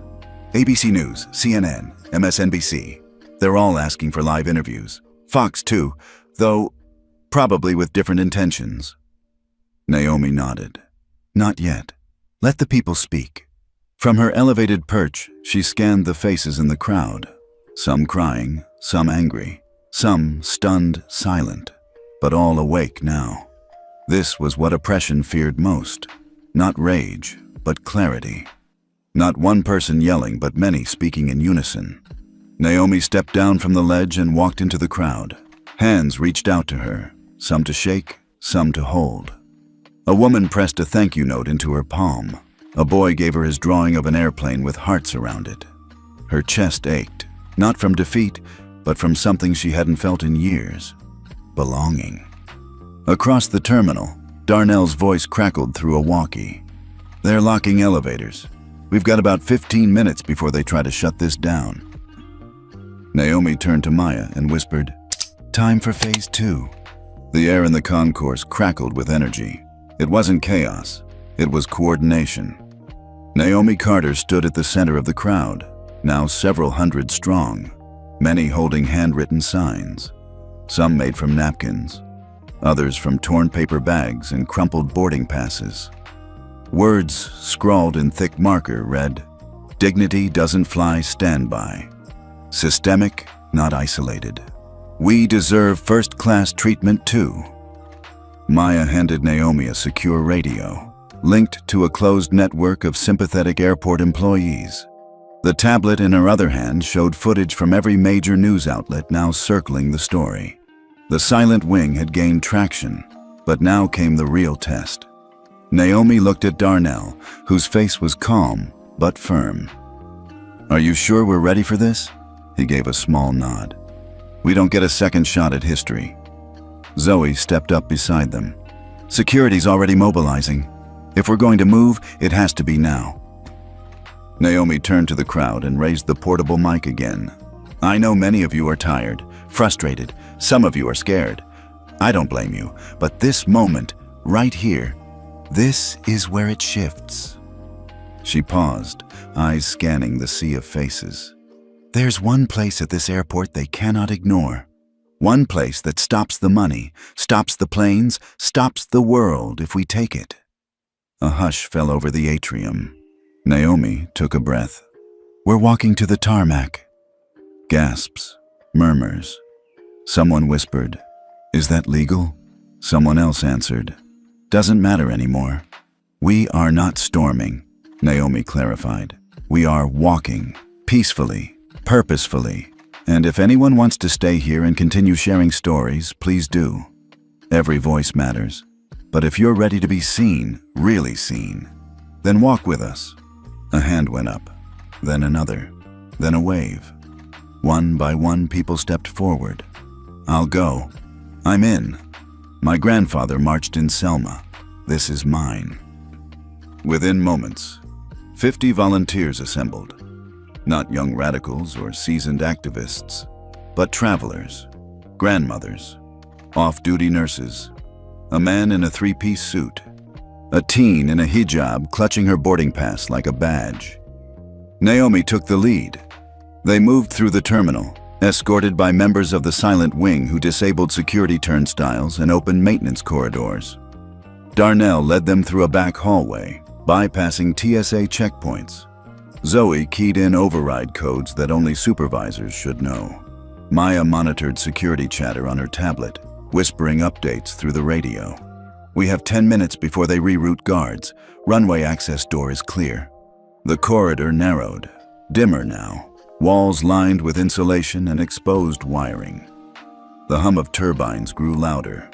ABC News, CNN, MSNBC. They're all asking for live interviews. Fox too, though probably with different intentions. Naomi nodded. Not yet. Let the people speak. From her elevated perch, she scanned the faces in the crowd. Some crying, some angry, some stunned, silent, but all awake now. This was what oppression feared most. Not rage, but clarity. Not one person yelling, but many speaking in unison. Naomi stepped down from the ledge and walked into the crowd. Hands reached out to her, some to shake, some to hold. A woman pressed a thank you note into her palm. A boy gave her his drawing of an airplane with hearts around it. Her chest ached, not from defeat, but from something she hadn't felt in years. Belonging. Across the terminal, Darnell's voice crackled through a walkie. They're locking elevators. We've got about 15 minutes before they try to shut this down. Naomi turned to Maya and whispered, Time for phase 2. The air in the concourse crackled with energy. It wasn't chaos. It was coordination. Naomi Carter stood at the center of the crowd, now several hundred strong, many holding handwritten signs. Some made from napkins, others from torn paper bags and crumpled boarding passes. Words scrawled in thick marker read, Dignity doesn't fly standby. Systemic, not isolated. We deserve first-class treatment too. Maya handed Naomi a secure radio, linked to a closed network of sympathetic airport employees. The tablet in her other hand showed footage from every major news outlet now circling the story. The silent wing had gained traction, but now came the real test. Naomi looked at Darnell, whose face was calm but firm. Are you sure we're ready for this? He gave a small nod. We don't get a second shot at history. Zoe stepped up beside them. Security's already mobilizing. If we're going to move, it has to be now. Naomi turned to the crowd and raised the portable mic again. I know many of you are tired, frustrated. Some of you are scared. I don't blame you, but this moment, right here, this is where it shifts. She paused, eyes scanning the sea of faces. There's one place at this airport they cannot ignore. One place that stops the money, stops the planes, stops the world if we take it. A hush fell over the atrium. Naomi took a breath. We're walking to the tarmac. Gasps, murmurs. Someone whispered, Is that legal? Someone else answered, Doesn't matter anymore. We are not storming, Naomi clarified. We are walking, peacefully, purposefully. And if anyone wants to stay here and continue sharing stories, please do. Every voice matters. But if you're ready to be seen, really seen, then walk with us. A hand went up, then another, then a wave. One by one, people stepped forward. I'll go. I'm in. My grandfather marched in Selma. This is mine. Within moments, 50 volunteers assembled. Not young radicals or seasoned activists, but travelers. grandmothers, off-duty nurses, a man in a three-piece suit, a teen in a hijab clutching her boarding pass like a badge. Naomi took the lead. They moved through the terminal, escorted by members of the silent wing who disabled security turnstiles and opened maintenance corridors. Darnell led them through a back hallway, bypassing TSA checkpoints. Zoe keyed in override codes that only supervisors should know. Maya monitored security chatter on her tablet, whispering updates through the radio. "We have 10 minutes before they reroute guards. Runway access door is clear." The corridor narrowed, dimmer now, walls lined with insulation and exposed wiring. The hum of turbines grew louder.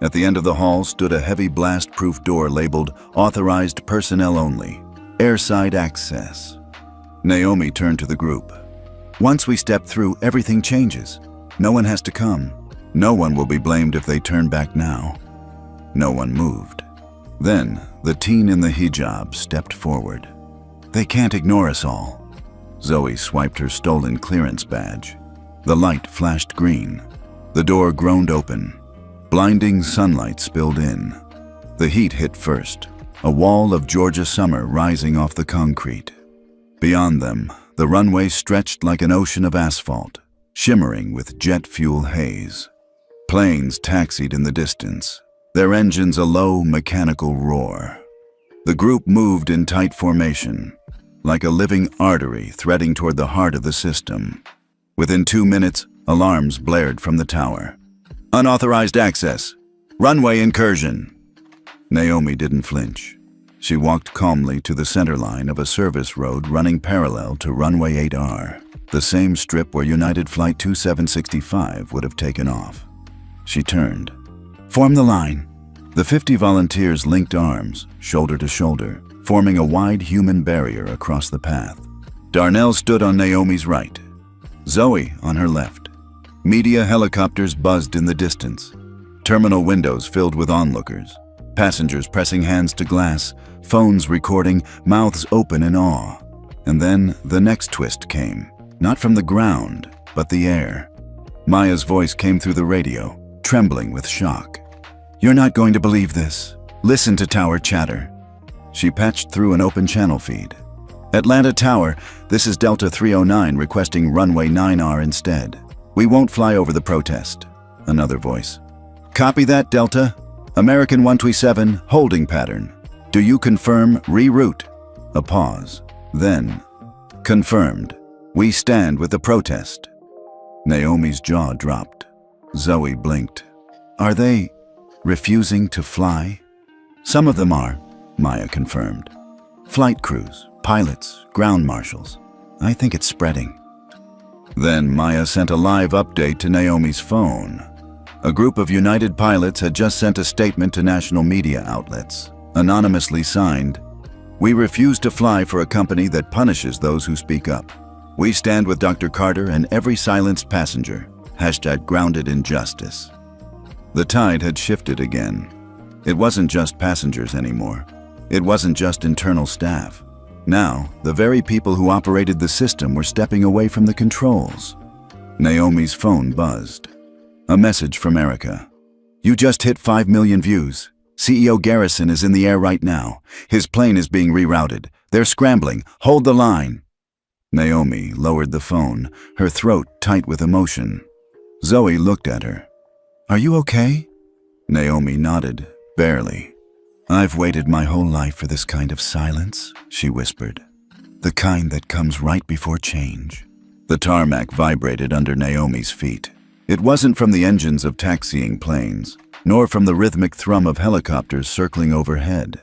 At the end of the hall stood a heavy blast-proof door labeled "Authorized Personnel Only, Airside Access." Naomi turned to the group. "Once we step through, everything changes. No one has to come. No one will be blamed if they turn back now." No one moved. Then, the teen in the hijab stepped forward. "They can't ignore us all." Zoe swiped her stolen clearance badge. The light flashed green. The door groaned open. Blinding sunlight spilled in. The heat hit first, a wall of Georgia summer rising off the concrete. Beyond them, the runway stretched like an ocean of asphalt, shimmering with jet fuel haze. Planes taxied in the distance, their engines a low mechanical roar. The group moved in tight formation, like a living artery threading toward the heart of the system. Within 2 minutes, alarms blared from the tower. "Unauthorized access! Runway incursion!" Naomi didn't flinch. She walked calmly to the center line of a service road running parallel to runway 8R, the same strip where United Flight 2765 would have taken off. She turned. "Form the line." The 50 volunteers linked arms, shoulder to shoulder, forming a wide human barrier across the path. Darnell stood on Naomi's right, Zoe on her left. Media helicopters buzzed in the distance. Terminal windows filled with onlookers. Passengers pressing hands to glass, phones recording, mouths open in awe. And then the next twist came, not from the ground, but the air. Maya's voice came through the radio, trembling with shock. "You're not going to believe this. Listen to tower chatter." She patched through an open channel feed. "Atlanta Tower, this is Delta 309 requesting runway 9R instead. We won't fly over the protest." Another voice. "Copy that, Delta. American 127, holding pattern. Do you confirm reroute?" A pause. Then, "Confirmed. We stand with the protest." Naomi's jaw dropped. Zoe blinked. "Are they refusing to fly?" "Some of them are," Maya confirmed. "Flight crews, pilots, ground marshals. I think it's spreading." Then Maya sent a live update to Naomi's phone. A group of United pilots had just sent a statement to national media outlets, anonymously signed, "We refuse to fly for a company that punishes those who speak up. We stand with Dr. Carter and every silenced passenger. #grounded in justice." The tide had shifted again. It wasn't just passengers anymore. It wasn't just internal staff. Now, the very people who operated the system were stepping away from the controls. Naomi's phone buzzed. A message from Erica. "You just hit 5 million views. CEO Garrison is in the air right now. His plane is being rerouted. They're scrambling. Hold the line." Naomi lowered the phone, her throat tight with emotion. Zoe looked at her. "Are you okay?" Naomi nodded, barely. "I've waited my whole life for this kind of silence," she whispered. "The kind that comes right before change." The tarmac vibrated under Naomi's feet. It wasn't from the engines of taxiing planes, nor from the rhythmic thrum of helicopters circling overhead.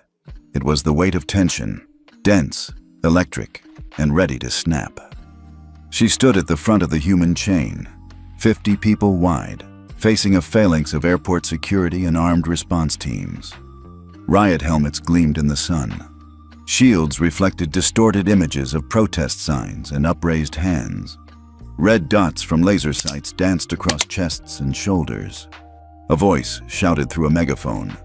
It was the weight of tension, dense, electric, and ready to snap. She stood at the front of the human chain, 50 people wide, facing a phalanx of airport security and armed response teams. Riot helmets gleamed in the sun. Shields reflected distorted images of protest signs and upraised hands. Red dots from laser sights danced across chests and shoulders. A voice shouted through a megaphone.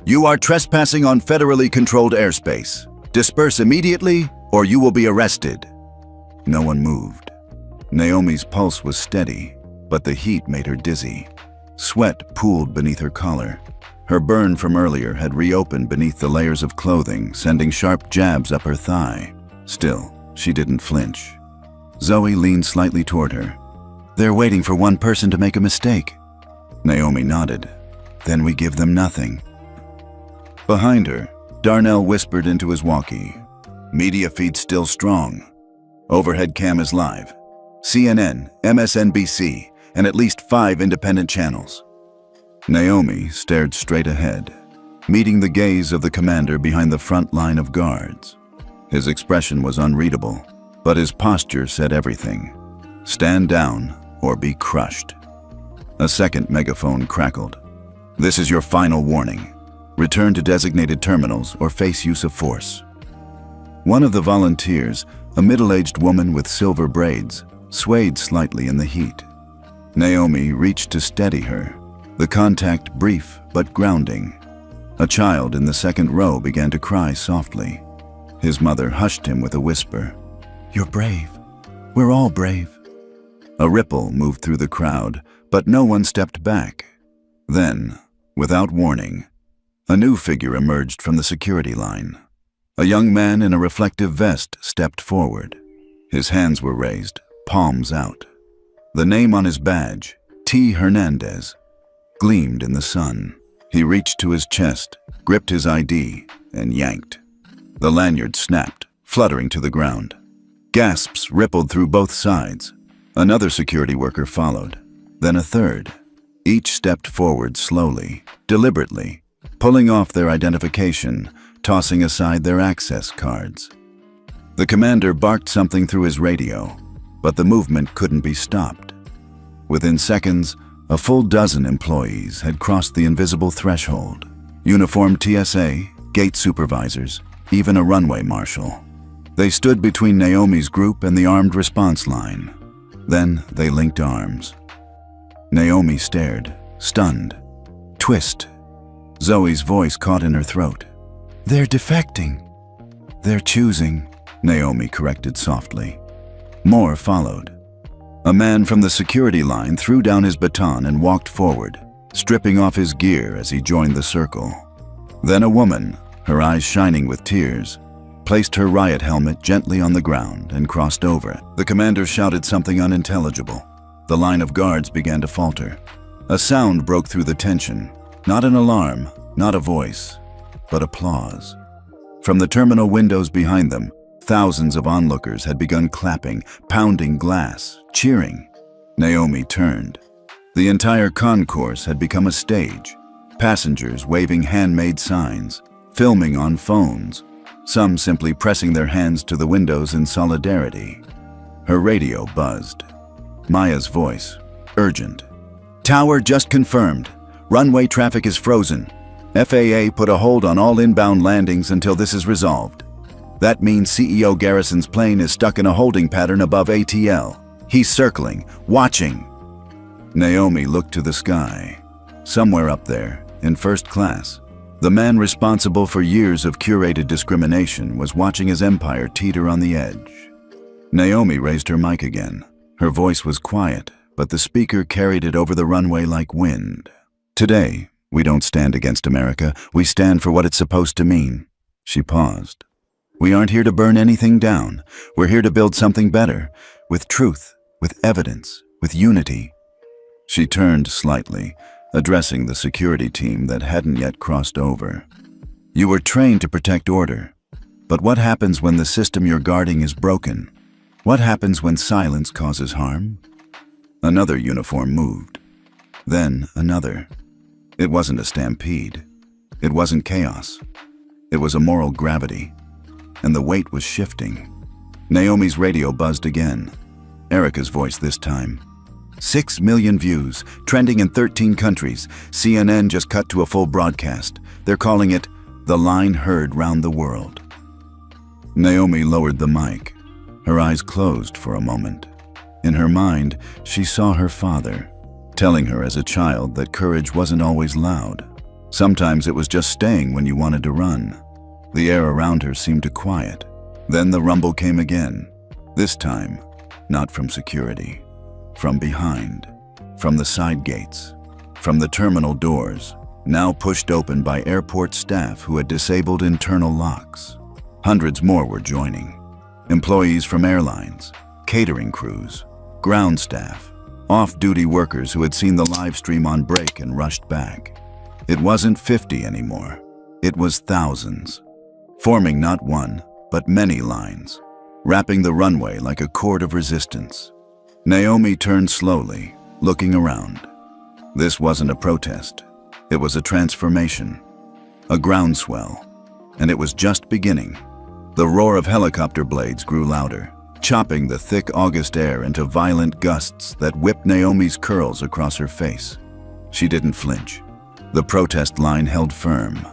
"You are trespassing on federally controlled airspace. Disperse immediately, or you will be arrested." No one moved. Naomi's pulse was steady, but the heat made her dizzy. Sweat pooled beneath her collar. Her burn from earlier had reopened beneath the layers of clothing, sending sharp jabs up her thigh. Still, she didn't flinch. Zoe leaned slightly toward her. "They're waiting for one person to make a mistake." Naomi nodded. "Then we give them nothing." Behind her, Darnell whispered into his walkie. "Media feed still strong. Overhead cam is live. CNN, MSNBC, and at least 5 independent channels." Naomi stared straight ahead, meeting the gaze of the commander behind the front line of guards. His expression was unreadable, but his posture said everything. Stand down or be crushed. A second megaphone crackled. "This is your final warning. Return to designated terminals or face use of force." One of the volunteers, a middle-aged woman with silver braids, swayed slightly in the heat. Naomi reached to steady her, the contact brief but grounding. A child in the second row began to cry softly. His mother hushed him with a whisper. "You're brave. We're all brave." A ripple moved through the crowd, but no one stepped back. Then, without warning, a new figure emerged from the security line. A young man in a reflective vest stepped forward. His hands were raised, palms out. The name on his badge, T. Hernandez, gleamed in the sun. He reached to his chest, gripped his ID, and yanked. The lanyard snapped, fluttering to the ground. Gasps rippled through both sides. Another security worker followed, then a third. Each stepped forward slowly, deliberately, pulling off their identification, tossing aside their access cards. The commander barked something through his radio, but the movement couldn't be stopped. Within seconds, a full dozen employees had crossed the invisible threshold. Uniformed TSA, gate supervisors, even a runway marshal. They stood between Naomi's group and the armed response line. Then they linked arms. Naomi stared, stunned. "Twist." Zoe's voice caught in her throat. "They're defecting." "They're choosing," Naomi corrected softly. More followed. A man from the security line threw down his baton and walked forward, stripping off his gear as he joined the circle. Then a woman, her eyes shining with tears, placed her riot helmet gently on the ground and crossed over it. The commander shouted something unintelligible. The line of guards began to falter. A sound broke through the tension. Not an alarm, not a voice, but applause. From the terminal windows behind them, thousands of onlookers had begun clapping, pounding glass, cheering. Naomi turned. The entire concourse had become a stage. Passengers waving handmade signs, filming on phones, some simply pressing their hands to the windows in solidarity. Her radio buzzed. Maya's voice, urgent. "Tower just confirmed. Runway traffic is frozen. FAA put a hold on all inbound landings until this is resolved. That means CEO Garrison's plane is stuck in a holding pattern above ATL. He's circling, watching." Naomi looked to the sky. Somewhere up there, in first class, the man responsible for years of curated discrimination was watching his empire teeter on the edge. Naomi raised her mic again. Her voice was quiet, but the speaker carried it over the runway like wind. "Today, we don't stand against America. We stand for what it's supposed to mean." She paused. "We aren't here to burn anything down. We're here to build something better, with truth, with evidence, with unity." She turned slightly, addressing the security team that hadn't yet crossed over. "You were trained to protect order. But what happens when the system you're guarding is broken? What happens when silence causes harm?" Another uniform moved. Then another. It wasn't a stampede. It wasn't chaos. It was a moral gravity. And the weight was shifting. Naomi's radio buzzed again. Erica's voice this time. 6 million views, trending in 13 countries. CNN just cut to a full broadcast. They're calling it, "The Line Heard Round the World." Naomi lowered the mic. Her eyes closed for a moment. In her mind, she saw her father, telling her as a child that courage wasn't always loud. Sometimes it was just staying when you wanted to run. The air around her seemed to quiet. Then the rumble came again. This time, not from security. From behind, from the side gates, from the terminal doors, now pushed open by airport staff who had disabled internal locks. Hundreds more were joining. Employees from airlines, catering crews, ground staff, off-duty workers who had seen the live stream on break and rushed back. It wasn't 50 anymore. It was thousands, forming not one, but many lines, wrapping the runway like a cord of resistance. Naomi turned slowly, looking around. This wasn't a protest. It was a transformation, a groundswell, and it was just beginning. The roar of helicopter blades grew louder, chopping the thick August air into violent gusts that whipped Naomi's curls across her face. She didn't flinch. The protest line held firm,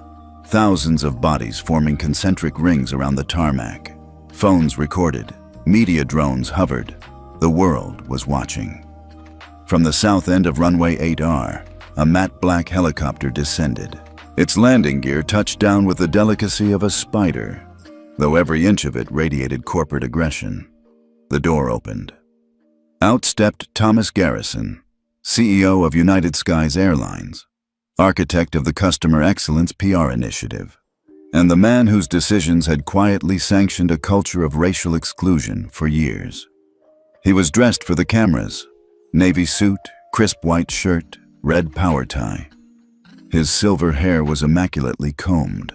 thousands of bodies forming concentric rings around the tarmac. Phones recorded, media drones hovered. The world was watching. From the south end of runway 8R, a matte black helicopter descended. Its landing gear touched down with the delicacy of a spider, though every inch of it radiated corporate aggression. The door opened. Out stepped Thomas Garrison, CEO of United Skies Airlines, architect of the Customer Excellence PR initiative, and the man whose decisions had quietly sanctioned a culture of racial exclusion for years. He was dressed for the cameras, navy suit, crisp white shirt, red power tie. His silver hair was immaculately combed.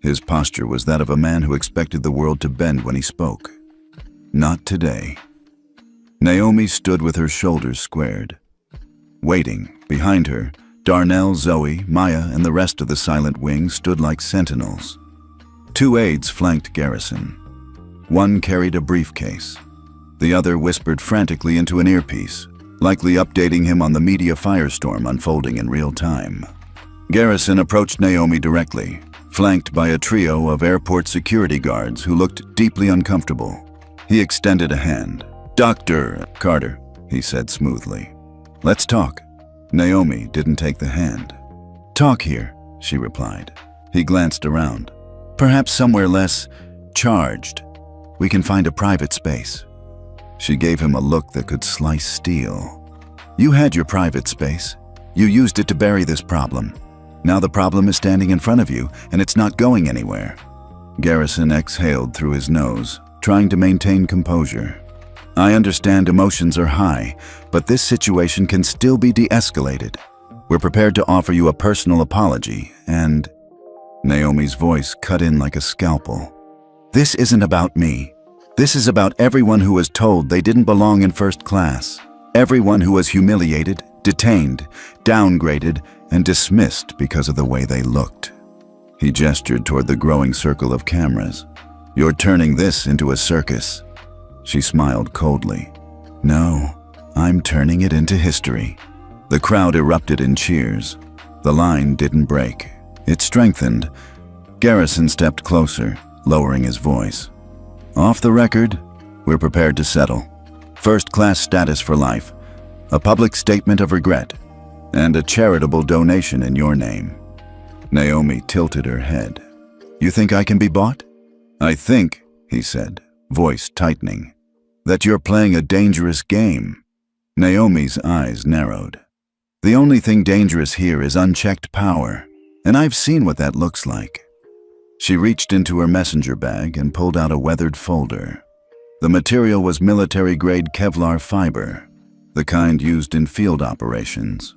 His posture was that of a man who expected the world to bend when he spoke. Not today. Naomi stood with her shoulders squared. Waiting, behind her, Darnell, Zoe, Maya, and the rest of the silent wing stood like sentinels. Two aides flanked Garrison. One carried a briefcase. The other whispered frantically into an earpiece, likely updating him on the media firestorm unfolding in real time. Garrison approached Naomi directly, flanked by a trio of airport security guards who looked deeply uncomfortable. He extended a hand. "Dr. Carter," he said smoothly. "Let's talk." Naomi didn't take the hand. "Talk here," she replied. He glanced around. "Perhaps somewhere less charged. We can find a private space." She gave him a look that could slice steel. "You had your private space. You used it to bury this problem. Now the problem is standing in front of you, and it's not going anywhere." Garrison exhaled through his nose, trying to maintain composure. "I understand emotions are high, but this situation can still be de-escalated. We're prepared to offer you a personal apology, and..." Naomi's voice cut in like a scalpel. "This isn't about me. This is about everyone who was told they didn't belong in first class. Everyone who was humiliated, detained, downgraded, and dismissed because of the way they looked." He gestured toward the growing circle of cameras. "You're turning this into a circus." She smiled coldly. "No, I'm turning it into history." The crowd erupted in cheers. The line didn't break. It strengthened. Garrison stepped closer, lowering his voice. "Off the record, we're prepared to settle. First-class status for life, a public statement of regret, and a charitable donation in your name." Naomi tilted her head. "You think I can be bought?" "I think," he said, voice tightening, "that you're playing a dangerous game." Naomi's eyes narrowed. "The only thing dangerous here is unchecked power, and I've seen what that looks like." She reached into her messenger bag and pulled out a weathered folder. The material was military-grade Kevlar fiber, the kind used in field operations.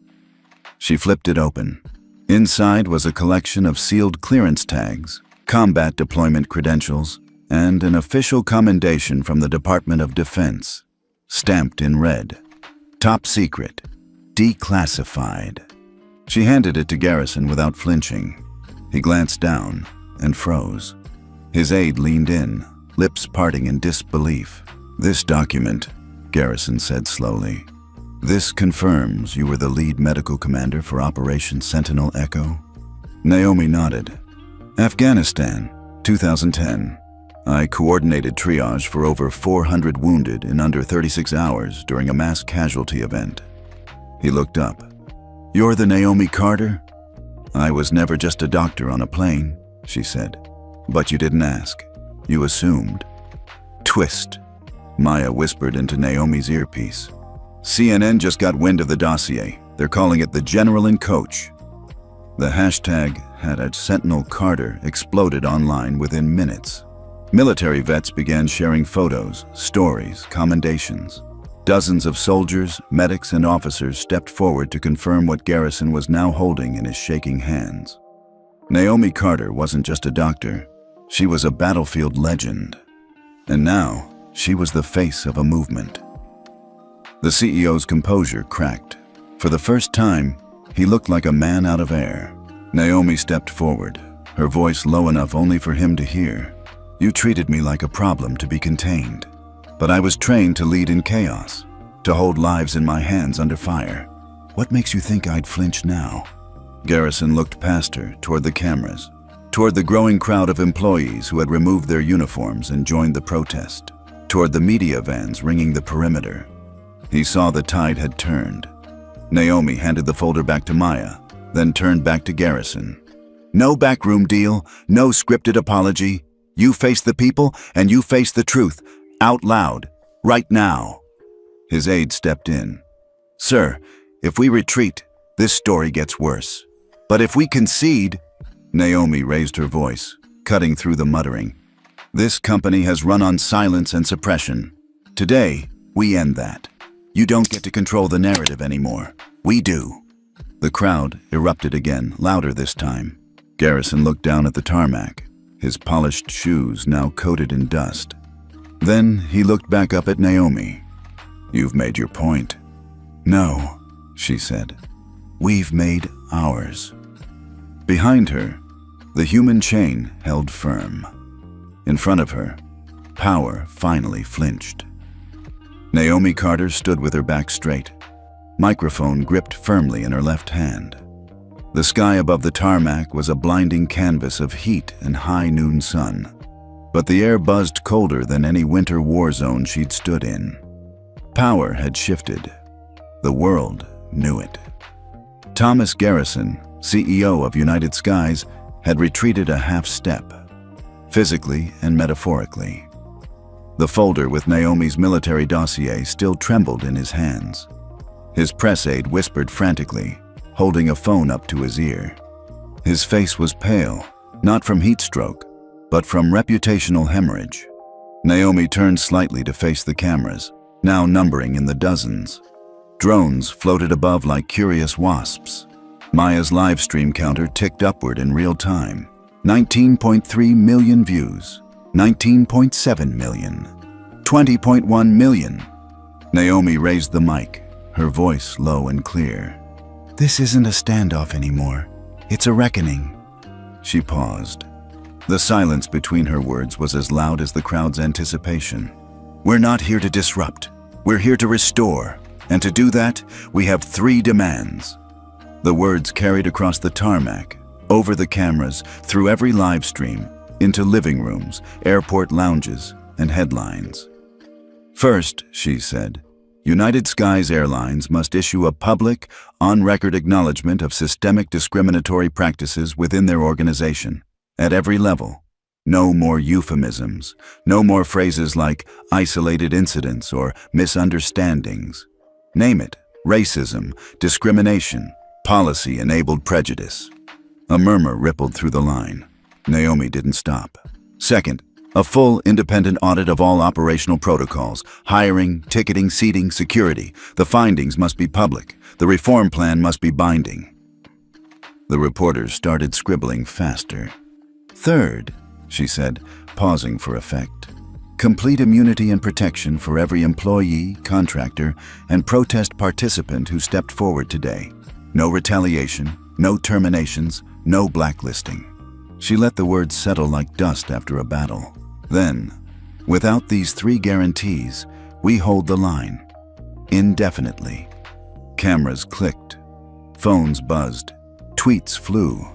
She flipped it open. Inside was a collection of sealed clearance tags, combat deployment credentials, and an official commendation from the Department of Defense, stamped in red. Top secret. Declassified. She handed it to Garrison without flinching. He glanced down and froze. His aide leaned in, lips parting in disbelief. "This document," Garrison said slowly, "this confirms you were the lead medical commander for Operation Sentinel Echo?" Naomi nodded. "Afghanistan, 2010. I coordinated triage for over 400 wounded in under 36 hours during a mass casualty event." He looked up. "You're the Naomi Carter?" "I was never just a doctor on a plane," she said. "But you didn't ask. You assumed." "Twist," Maya whispered into Naomi's earpiece. "CNN just got wind of the dossier. They're calling it the General and Coach. The hashtag had a Sentinel Carter exploded online within minutes. Military vets began sharing photos, stories, commendations. Dozens of soldiers, medics, and officers stepped forward to confirm what Garrison was now holding in his shaking hands. Naomi Carter wasn't just a doctor. She was a battlefield legend. And now, she was the face of a movement. The CEO's composure cracked. For the first time, he looked like a man out of air. Naomi stepped forward, her voice low enough only for him to hear. "You treated me like a problem to be contained. But I was trained to lead in chaos, to hold lives in my hands under fire. What makes you think I'd flinch now?" Garrison looked past her, toward the cameras, toward the growing crowd of employees who had removed their uniforms and joined the protest, toward the media vans ringing the perimeter. He saw the tide had turned. Naomi handed the folder back to Maya, then turned back to Garrison. "No backroom deal, no scripted apology. You face the people and you face the truth, out loud, right now." His aide stepped in. "Sir, if we retreat, this story gets worse. But if we concede..." Naomi raised her voice, cutting through the muttering. "This company has run on silence and suppression. Today, we end that. You don't get to control the narrative anymore. We do." The crowd erupted again, louder this time. Garrison looked down at the tarmac, his polished shoes now coated in dust. Then he looked back up at Naomi. "You've made your point." "No," she said. "We've made ours." Behind her, the human chain held firm. In front of her, power finally flinched. Naomi Carter stood with her back straight, microphone gripped firmly in her left hand. The sky above the tarmac was a blinding canvas of heat and high noon sun, but the air buzzed colder than any winter war zone she'd stood in. Power had shifted. The world knew it. Thomas Garrison, CEO of United Skies, had retreated a half step, physically and metaphorically. The folder with Naomi's military dossier still trembled in his hands. His press aide whispered frantically, holding a phone up to his ear. His face was pale, not from heat stroke, but from reputational hemorrhage. Naomi turned slightly to face the cameras, now numbering in the dozens. Drones floated above like curious wasps. Maya's live stream counter ticked upward in real time. 19.3 million views, 19.7 million, 20.1 million. Naomi raised the mic, her voice low and clear. "This isn't a standoff anymore. It's a reckoning." She paused. The silence between her words was as loud as the crowd's anticipation. "We're not here to disrupt. We're here to restore. And to do that, we have 3 demands." The words carried across the tarmac, over the cameras, through every live stream, into living rooms, airport lounges, and headlines. "First," she said, "United Skies Airlines must issue a public, on-record acknowledgement of systemic discriminatory practices within their organization, at every level. No more euphemisms, no more phrases like isolated incidents or misunderstandings. Name it: racism, discrimination, policy-enabled prejudice." A murmur rippled through the line. Naomi didn't stop. "Second, a full independent audit of all operational protocols, hiring, ticketing, seating, security. The findings must be public. The reform plan must be binding." The reporters started scribbling faster. "Third," she said, pausing for effect, "complete immunity and protection for every employee, contractor, and protest participant who stepped forward today. No retaliation, no terminations, no blacklisting." She let the words settle like dust after a battle. Then, "Without these 3 guarantees, we hold the line. Indefinitely." Cameras clicked. Phones buzzed. Tweets flew.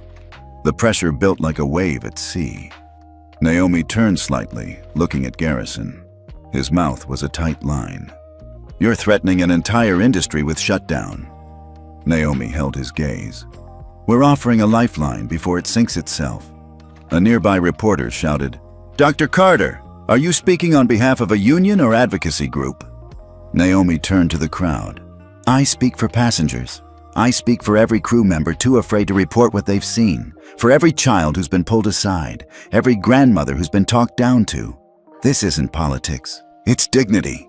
The pressure built like a wave at sea. Naomi turned slightly, looking at Garrison. His mouth was a tight line. "You're threatening an entire industry with shutdown." Naomi held his gaze. "We're offering a lifeline before it sinks itself." A nearby reporter shouted, "Dr. Carter, are you speaking on behalf of a union or advocacy group?" Naomi turned to the crowd. "I speak for passengers. I speak for every crew member too afraid to report what they've seen, for every child who's been pulled aside, every grandmother who's been talked down to. This isn't politics. It's dignity.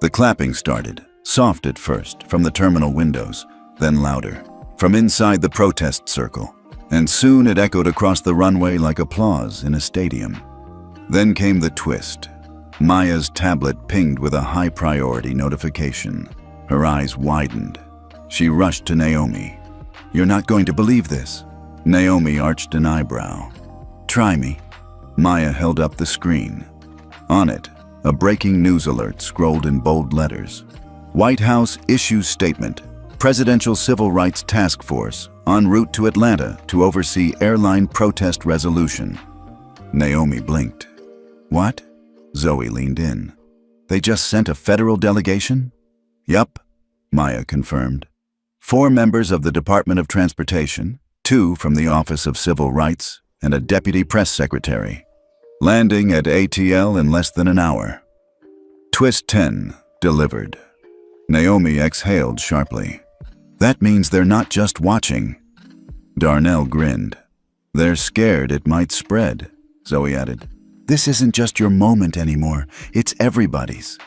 The clapping started, soft at first, from the terminal windows, then louder, from inside the protest circle, and soon it echoed across the runway like applause in a stadium. Then came the twist. Maya's tablet pinged with a high-priority notification. Her eyes widened. She rushed to Naomi. "You're not going to believe this." Naomi arched an eyebrow. "Try me." Maya held up the screen. On it, a breaking news alert scrolled in bold letters. White House issues statement. Presidential Civil Rights Task Force en route to Atlanta to oversee airline protest resolution. Naomi blinked. "What?" Zoe leaned in. "They just sent a federal delegation?" "Yup," Maya confirmed. 4 members of the Department of Transportation, 2 from the Office of Civil Rights, and a deputy press secretary. Landing at ATL in less than an hour. Twist 10, delivered. Naomi exhaled sharply. "That means they're not just watching." Darnell grinned. "They're scared it might spread," Zoe added. "This isn't just your moment anymore, it's everybody's."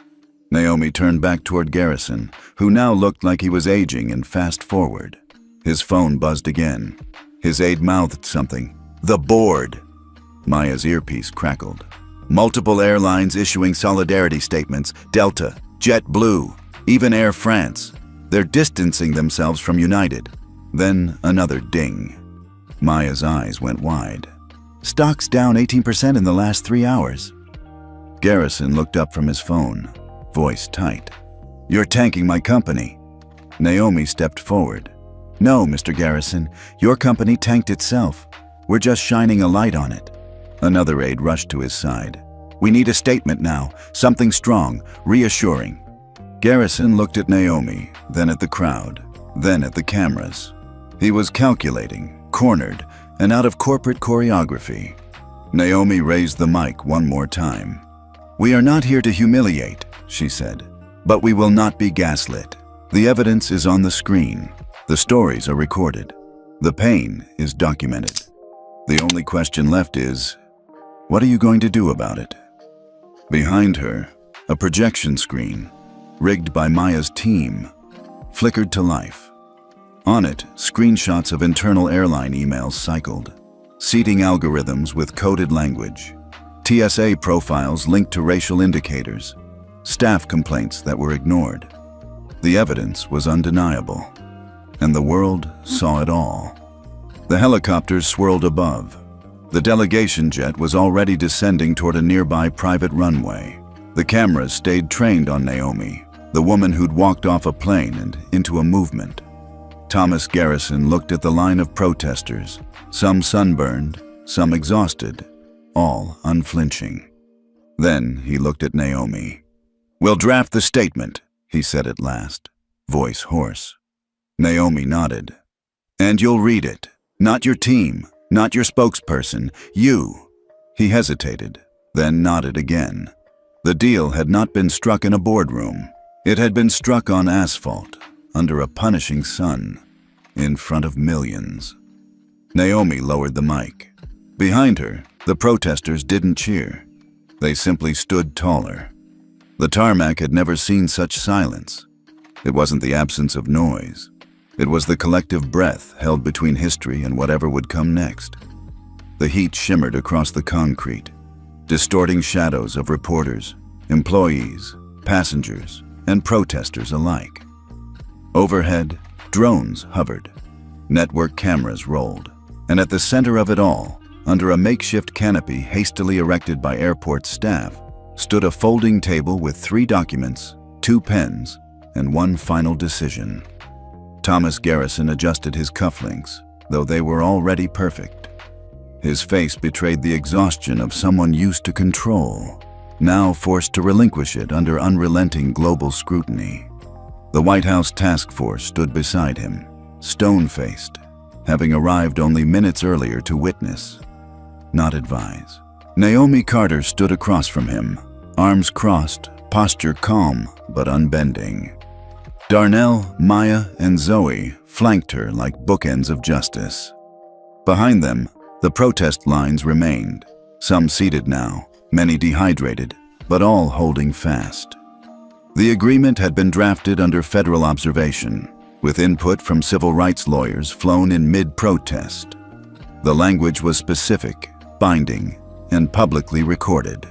Naomi turned back toward Garrison, who now looked like he was aging and fast forward. His phone buzzed again. His aide mouthed something. "The board!" Maya's earpiece crackled. "Multiple airlines issuing solidarity statements, Delta, JetBlue, even Air France. They're distancing themselves from United." Then another ding. Maya's eyes went wide. "Stock's down 18% in the last 3 hours." Garrison looked up from his phone, voice tight. "You're tanking my company." Naomi stepped forward. "No, Mr. Garrison, your company tanked itself. We're just shining a light on it." Another aide rushed to his side. "We need a statement now, something strong, reassuring." Garrison looked at Naomi, then at the crowd, then at the cameras. He was calculating, cornered, and out of corporate choreography. Naomi raised the mic one more time. "We are not here to humiliate," she said, "but we will not be gaslit. The evidence is on the screen. The stories are recorded. The pain is documented. The only question left is, what are you going to do about it?" Behind her, a projection screen, rigged by Maya's team, flickered to life. On it, screenshots of internal airline emails cycled, seating algorithms with coded language, TSA profiles linked to racial indicators, staff complaints that were ignored. The evidence was undeniable, and the world saw it all. The helicopters swirled above. The delegation jet was already descending toward a nearby private runway. The cameras stayed trained on Naomi, the woman who'd walked off a plane and into a movement. Thomas Garrison looked at the line of protesters, some sunburned, some exhausted, all unflinching. Then he looked at Naomi. "We'll draft the statement," he said at last, voice hoarse. Naomi nodded. "And you'll read it. Not your team, not your spokesperson, you." He hesitated, then nodded again. The deal had not been struck in a boardroom. It had been struck on asphalt, under a punishing sun, in front of millions. Naomi lowered the mic. Behind her, the protesters didn't cheer. They simply stood taller. The tarmac had never seen such silence. It wasn't the absence of noise. It was the collective breath held between history and whatever would come next. The heat shimmered across the concrete, distorting shadows of reporters, employees, passengers, and protesters alike. Overhead, drones hovered. Network cameras rolled. And at the center of it all, under a makeshift canopy hastily erected by airport staff, stood a folding table with 3 documents, 2 pens, and 1 final decision. Thomas Garrison adjusted his cufflinks, though they were already perfect. His face betrayed the exhaustion of someone used to control, now forced to relinquish it under unrelenting global scrutiny. The White House task force stood beside him, stone-faced, having arrived only minutes earlier to witness, not advise. Naomi Carter stood across from him, arms crossed, posture calm but unbending. Darnell, Maya, and Zoe flanked her like bookends of justice. Behind them, the protest lines remained, some seated now, many dehydrated, but all holding fast. The agreement had been drafted under federal observation, with input from civil rights lawyers flown in mid-protest. The language was specific, binding, and publicly recorded.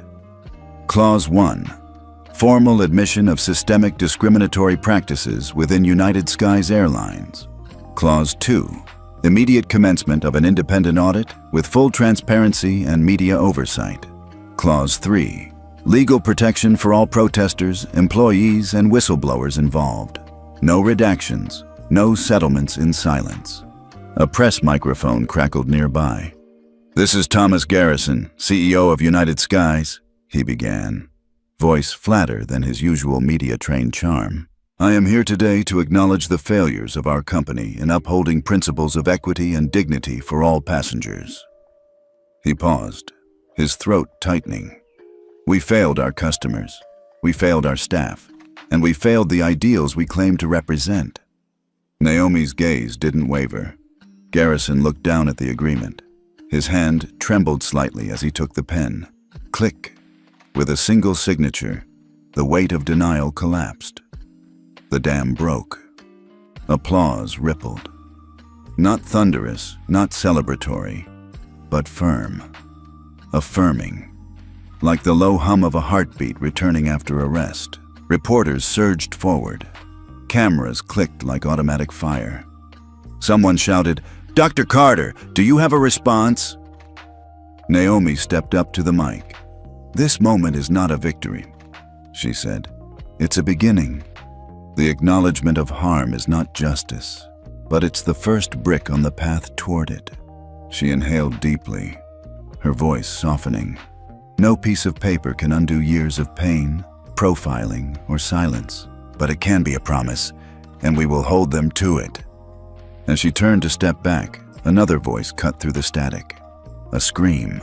Clause 1. Formal admission of systemic discriminatory practices within United Skies Airlines. Clause 2. Immediate commencement of an independent audit with full transparency and media oversight. Clause 3. Legal protection for all protesters, employees, and whistleblowers involved. No redactions, no settlements in silence. A press microphone crackled nearby. "This is Thomas Garrison, CEO of United Skies," he began, voice flatter than his usual media-trained charm. "I am here today to acknowledge the failures of our company in upholding principles of equity and dignity for all passengers." He paused, his throat tightening. "We failed our customers, we failed our staff, and we failed the ideals we claim to represent." Naomi's gaze didn't waver. Garrison looked down at the agreement. His hand trembled slightly as he took the pen. Click. With a single signature, the weight of denial collapsed. The dam broke. Applause rippled. Not thunderous, not celebratory, but firm. Affirming. Like the low hum of a heartbeat returning after a rest, reporters surged forward. Cameras clicked like automatic fire. Someone shouted, "Dr. Carter, do you have a response?" Naomi stepped up to the mic. "This moment is not a victory," she said. "It's a beginning. The acknowledgement of harm is not justice, but it's the first brick on the path toward it." She inhaled deeply, her voice softening. "No piece of paper can undo years of pain, profiling, or silence, but it can be a promise, and we will hold them to it." As she turned to step back, another voice cut through the static. A scream.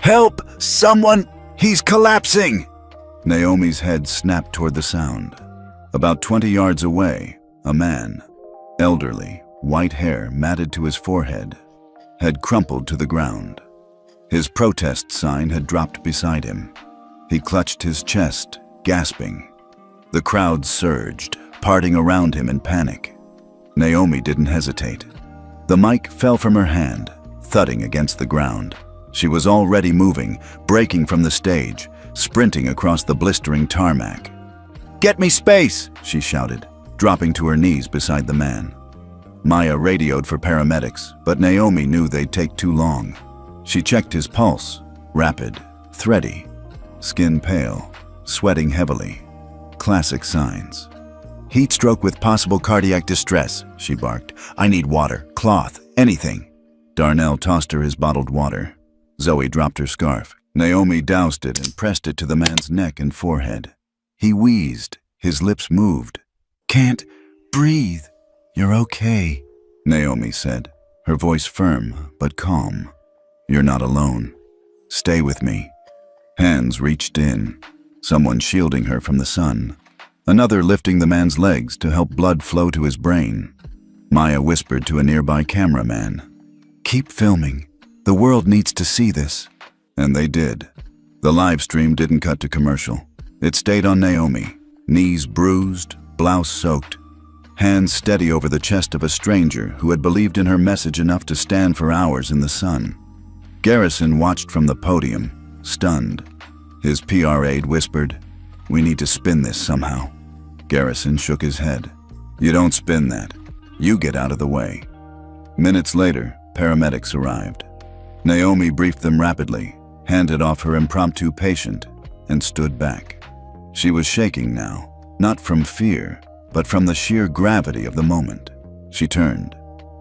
"Help! Someone! He's collapsing!" Naomi's head snapped toward the sound. About 20 yards away, a man, elderly, white hair matted to his forehead, had crumpled to the ground. His protest sign had dropped beside him. He clutched his chest, gasping. The crowd surged, parting around him in panic. Naomi didn't hesitate. The mic fell from her hand, thudding against the ground. She was already moving, breaking from the stage, sprinting across the blistering tarmac. "Get me space!" she shouted, dropping to her knees beside the man. Maya radioed for paramedics, but Naomi knew they'd take too long. She checked his pulse, rapid, thready, skin pale, sweating heavily. Classic signs. "Heat stroke with possible cardiac distress," she barked. "I need water, cloth, anything." Darnell tossed her his bottled water. Zoe dropped her scarf. Naomi doused it and pressed it to the man's neck and forehead. He wheezed, his lips moved. "Can't breathe. You're okay," Naomi said, her voice firm but calm. "You're not alone. Stay with me." Hands reached in, someone shielding her from the sun, another lifting the man's legs to help blood flow to his brain. Maya whispered to a nearby cameraman, "Keep filming. The world needs to see this." And they did. The live stream didn't cut to commercial. It stayed on Naomi, knees bruised, blouse soaked, hands steady over the chest of a stranger who had believed in her message enough to stand for hours in the sun. Garrison watched from the podium, stunned. His PR aide whispered, "We need to spin this somehow." Garrison shook his head. "You don't spin that. You get out of the way." Minutes later, paramedics arrived. Naomi briefed them rapidly, handed off her impromptu patient, and stood back. She was shaking now, not from fear, but from the sheer gravity of the moment. She turned,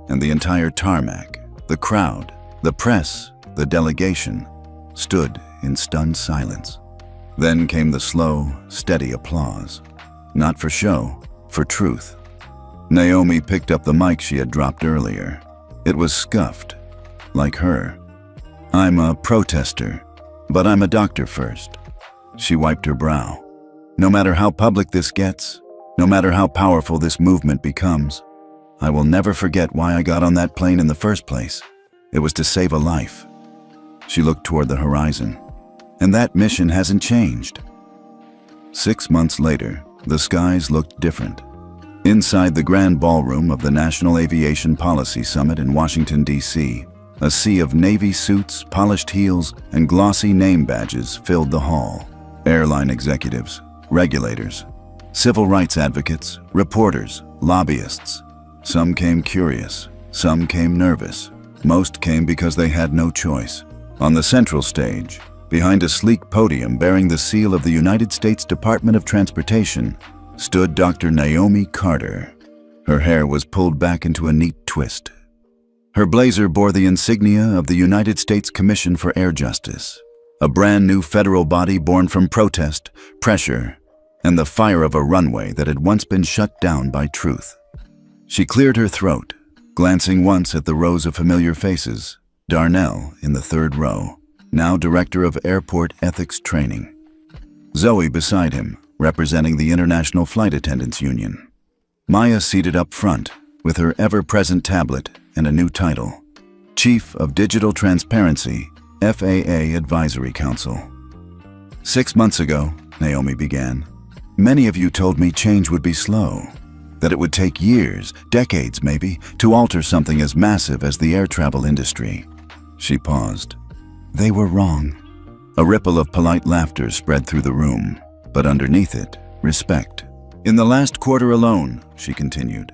and the entire tarmac, the crowd, the press, the delegation, stood in stunned silence. Then came the slow, steady applause. Not for show, for truth. Naomi picked up the mic she had dropped earlier. It was scuffed, like her. "I'm a protester, but I'm a doctor first." She wiped her brow. "No matter how public this gets, No matter how powerful this movement becomes, I will never forget why I got on that plane in the first place. It was to save a life." She looked toward the horizon. "And that mission hasn't changed." 6 months later, the skies looked different. Inside the grand ballroom of the National Aviation Policy Summit in Washington, D.C., a sea of Navy suits, polished heels, and glossy name badges filled the hall. Airline executives, regulators, civil rights advocates, reporters, lobbyists. Some came curious, some came nervous. Most came because they had no choice. On the central stage, behind a sleek podium bearing the seal of the United States Department of Transportation, stood Dr. Naomi Carter. Her hair was pulled back into a neat twist. Her blazer bore the insignia of the United States Commission for Air Justice, a brand new federal body born from protest, pressure, and the fire of a runway that had once been shut down by truth. She cleared her throat, glancing once at the rows of familiar faces. Darnell in the third row, now Director of Airport Ethics Training. Zoe beside him, representing the International Flight Attendants Union. Maya seated up front, with her ever-present tablet and a new title, Chief of Digital Transparency, FAA Advisory Council. 6 months ago, Naomi began, many of you told me change would be slow, that it would take years, decades maybe, to alter something as massive as the air travel industry. She paused. They were wrong. A ripple of polite laughter spread through the room, but underneath it, respect. In the last quarter alone, she continued,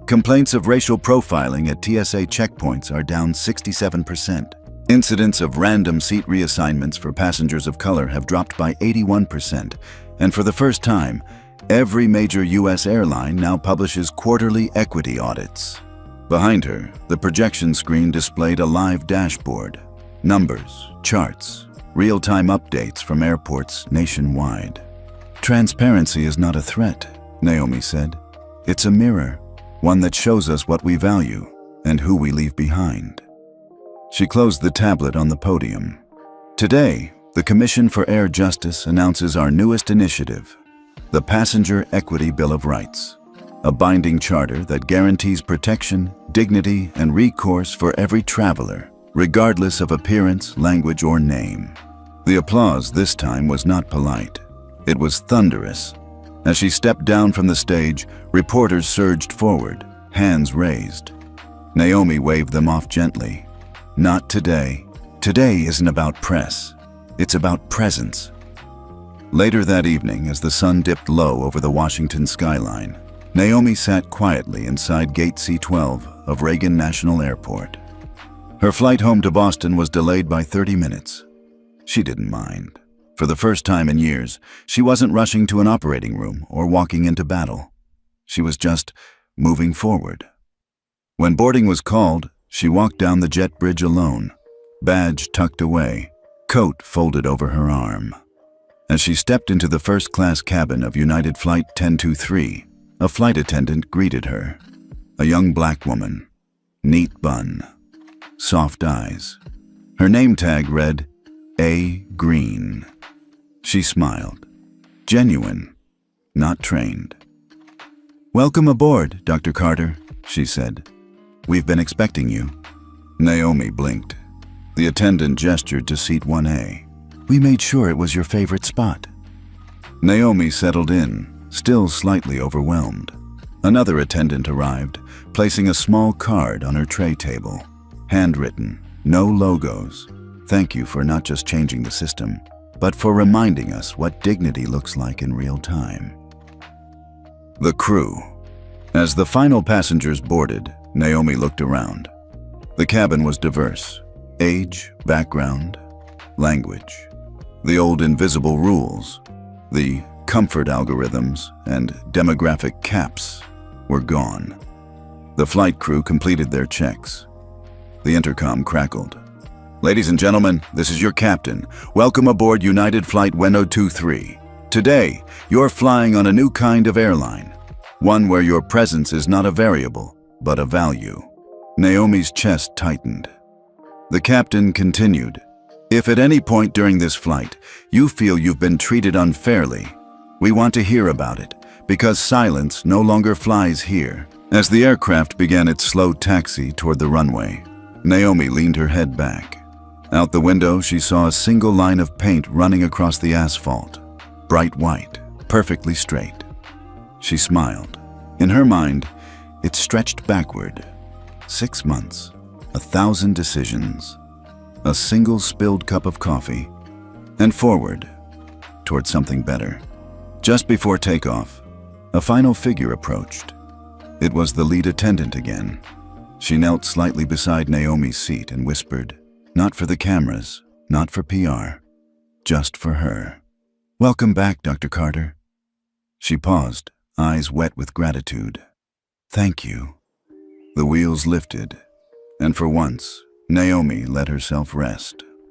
complaints of racial profiling at TSA checkpoints are down 67%. Incidents of random seat reassignments for passengers of color have dropped by 81%, and for the first time, every major U.S. airline now publishes quarterly equity audits. Behind her, the projection screen displayed a live dashboard, numbers, charts, real-time updates from airports nationwide. Transparency is not a threat, Naomi said. It's a mirror, one that shows us what we value and who we leave behind. She closed the tablet on the podium. Today, the Commission for Air Justice announces our newest initiative, the Passenger Equity Bill of Rights, a binding charter that guarantees protection, dignity, and recourse for every traveler, regardless of appearance, language, or name. The applause this time was not polite. It was thunderous. As she stepped down from the stage, reporters surged forward, hands raised. Naomi waved them off gently. Not today. Today isn't about press. It's about presence. Later that evening, as the sun dipped low over the Washington skyline, Naomi sat quietly inside Gate C-12 of Reagan National Airport. Her flight home to Boston was delayed by 30 minutes. She didn't mind. For the first time in years, she wasn't rushing to an operating room or walking into battle. She was just moving forward. When boarding was called, she walked down the jet bridge alone, badge tucked away, coat folded over her arm. As she stepped into the first-class cabin of United Flight 1023, a flight attendant greeted her. A young black woman, neat bun, soft eyes. Her name tag read, A. Green. She smiled. Genuine, not trained. "Welcome aboard, Dr. Carter," she said. "We've been expecting you." Naomi blinked. The attendant gestured to seat 1A. "We made sure it was your favorite spot." Naomi settled in, still slightly overwhelmed. Another attendant arrived, placing a small card on her tray table. Handwritten, no logos. "Thank you for not just changing the system, but for reminding us what dignity looks like in real time." The crew. As the final passengers boarded, Naomi looked around. The cabin was diverse. Age, background, language. The old invisible rules, the comfort algorithms, and demographic caps were gone. The flight crew completed their checks. The intercom crackled. "Ladies and gentlemen, this is your captain. Welcome aboard United Flight 1023. Today, you're flying on a new kind of airline, one where your presence is not a variable, but a value." Naomi's chest tightened. The captain continued, "If at any point during this flight you feel you've been treated unfairly, we want to hear about it, because silence no longer flies here. As the aircraft began its slow taxi toward the runway, Naomi leaned her head back. Out the window, she saw a single line of paint running across the asphalt. Bright white, perfectly straight. She smiled. In her mind, it stretched backward. 6 months, 1,000 decisions, a single spilled cup of coffee, and forward, toward something better. Just before takeoff, a final figure approached. It was the lead attendant again. She knelt slightly beside Naomi's seat and whispered, "Not for the cameras, not for PR, just for her. Welcome back, Dr. Carter." She paused, eyes wet with gratitude. "Thank you." The wheels lifted, and for once, Naomi let herself rest.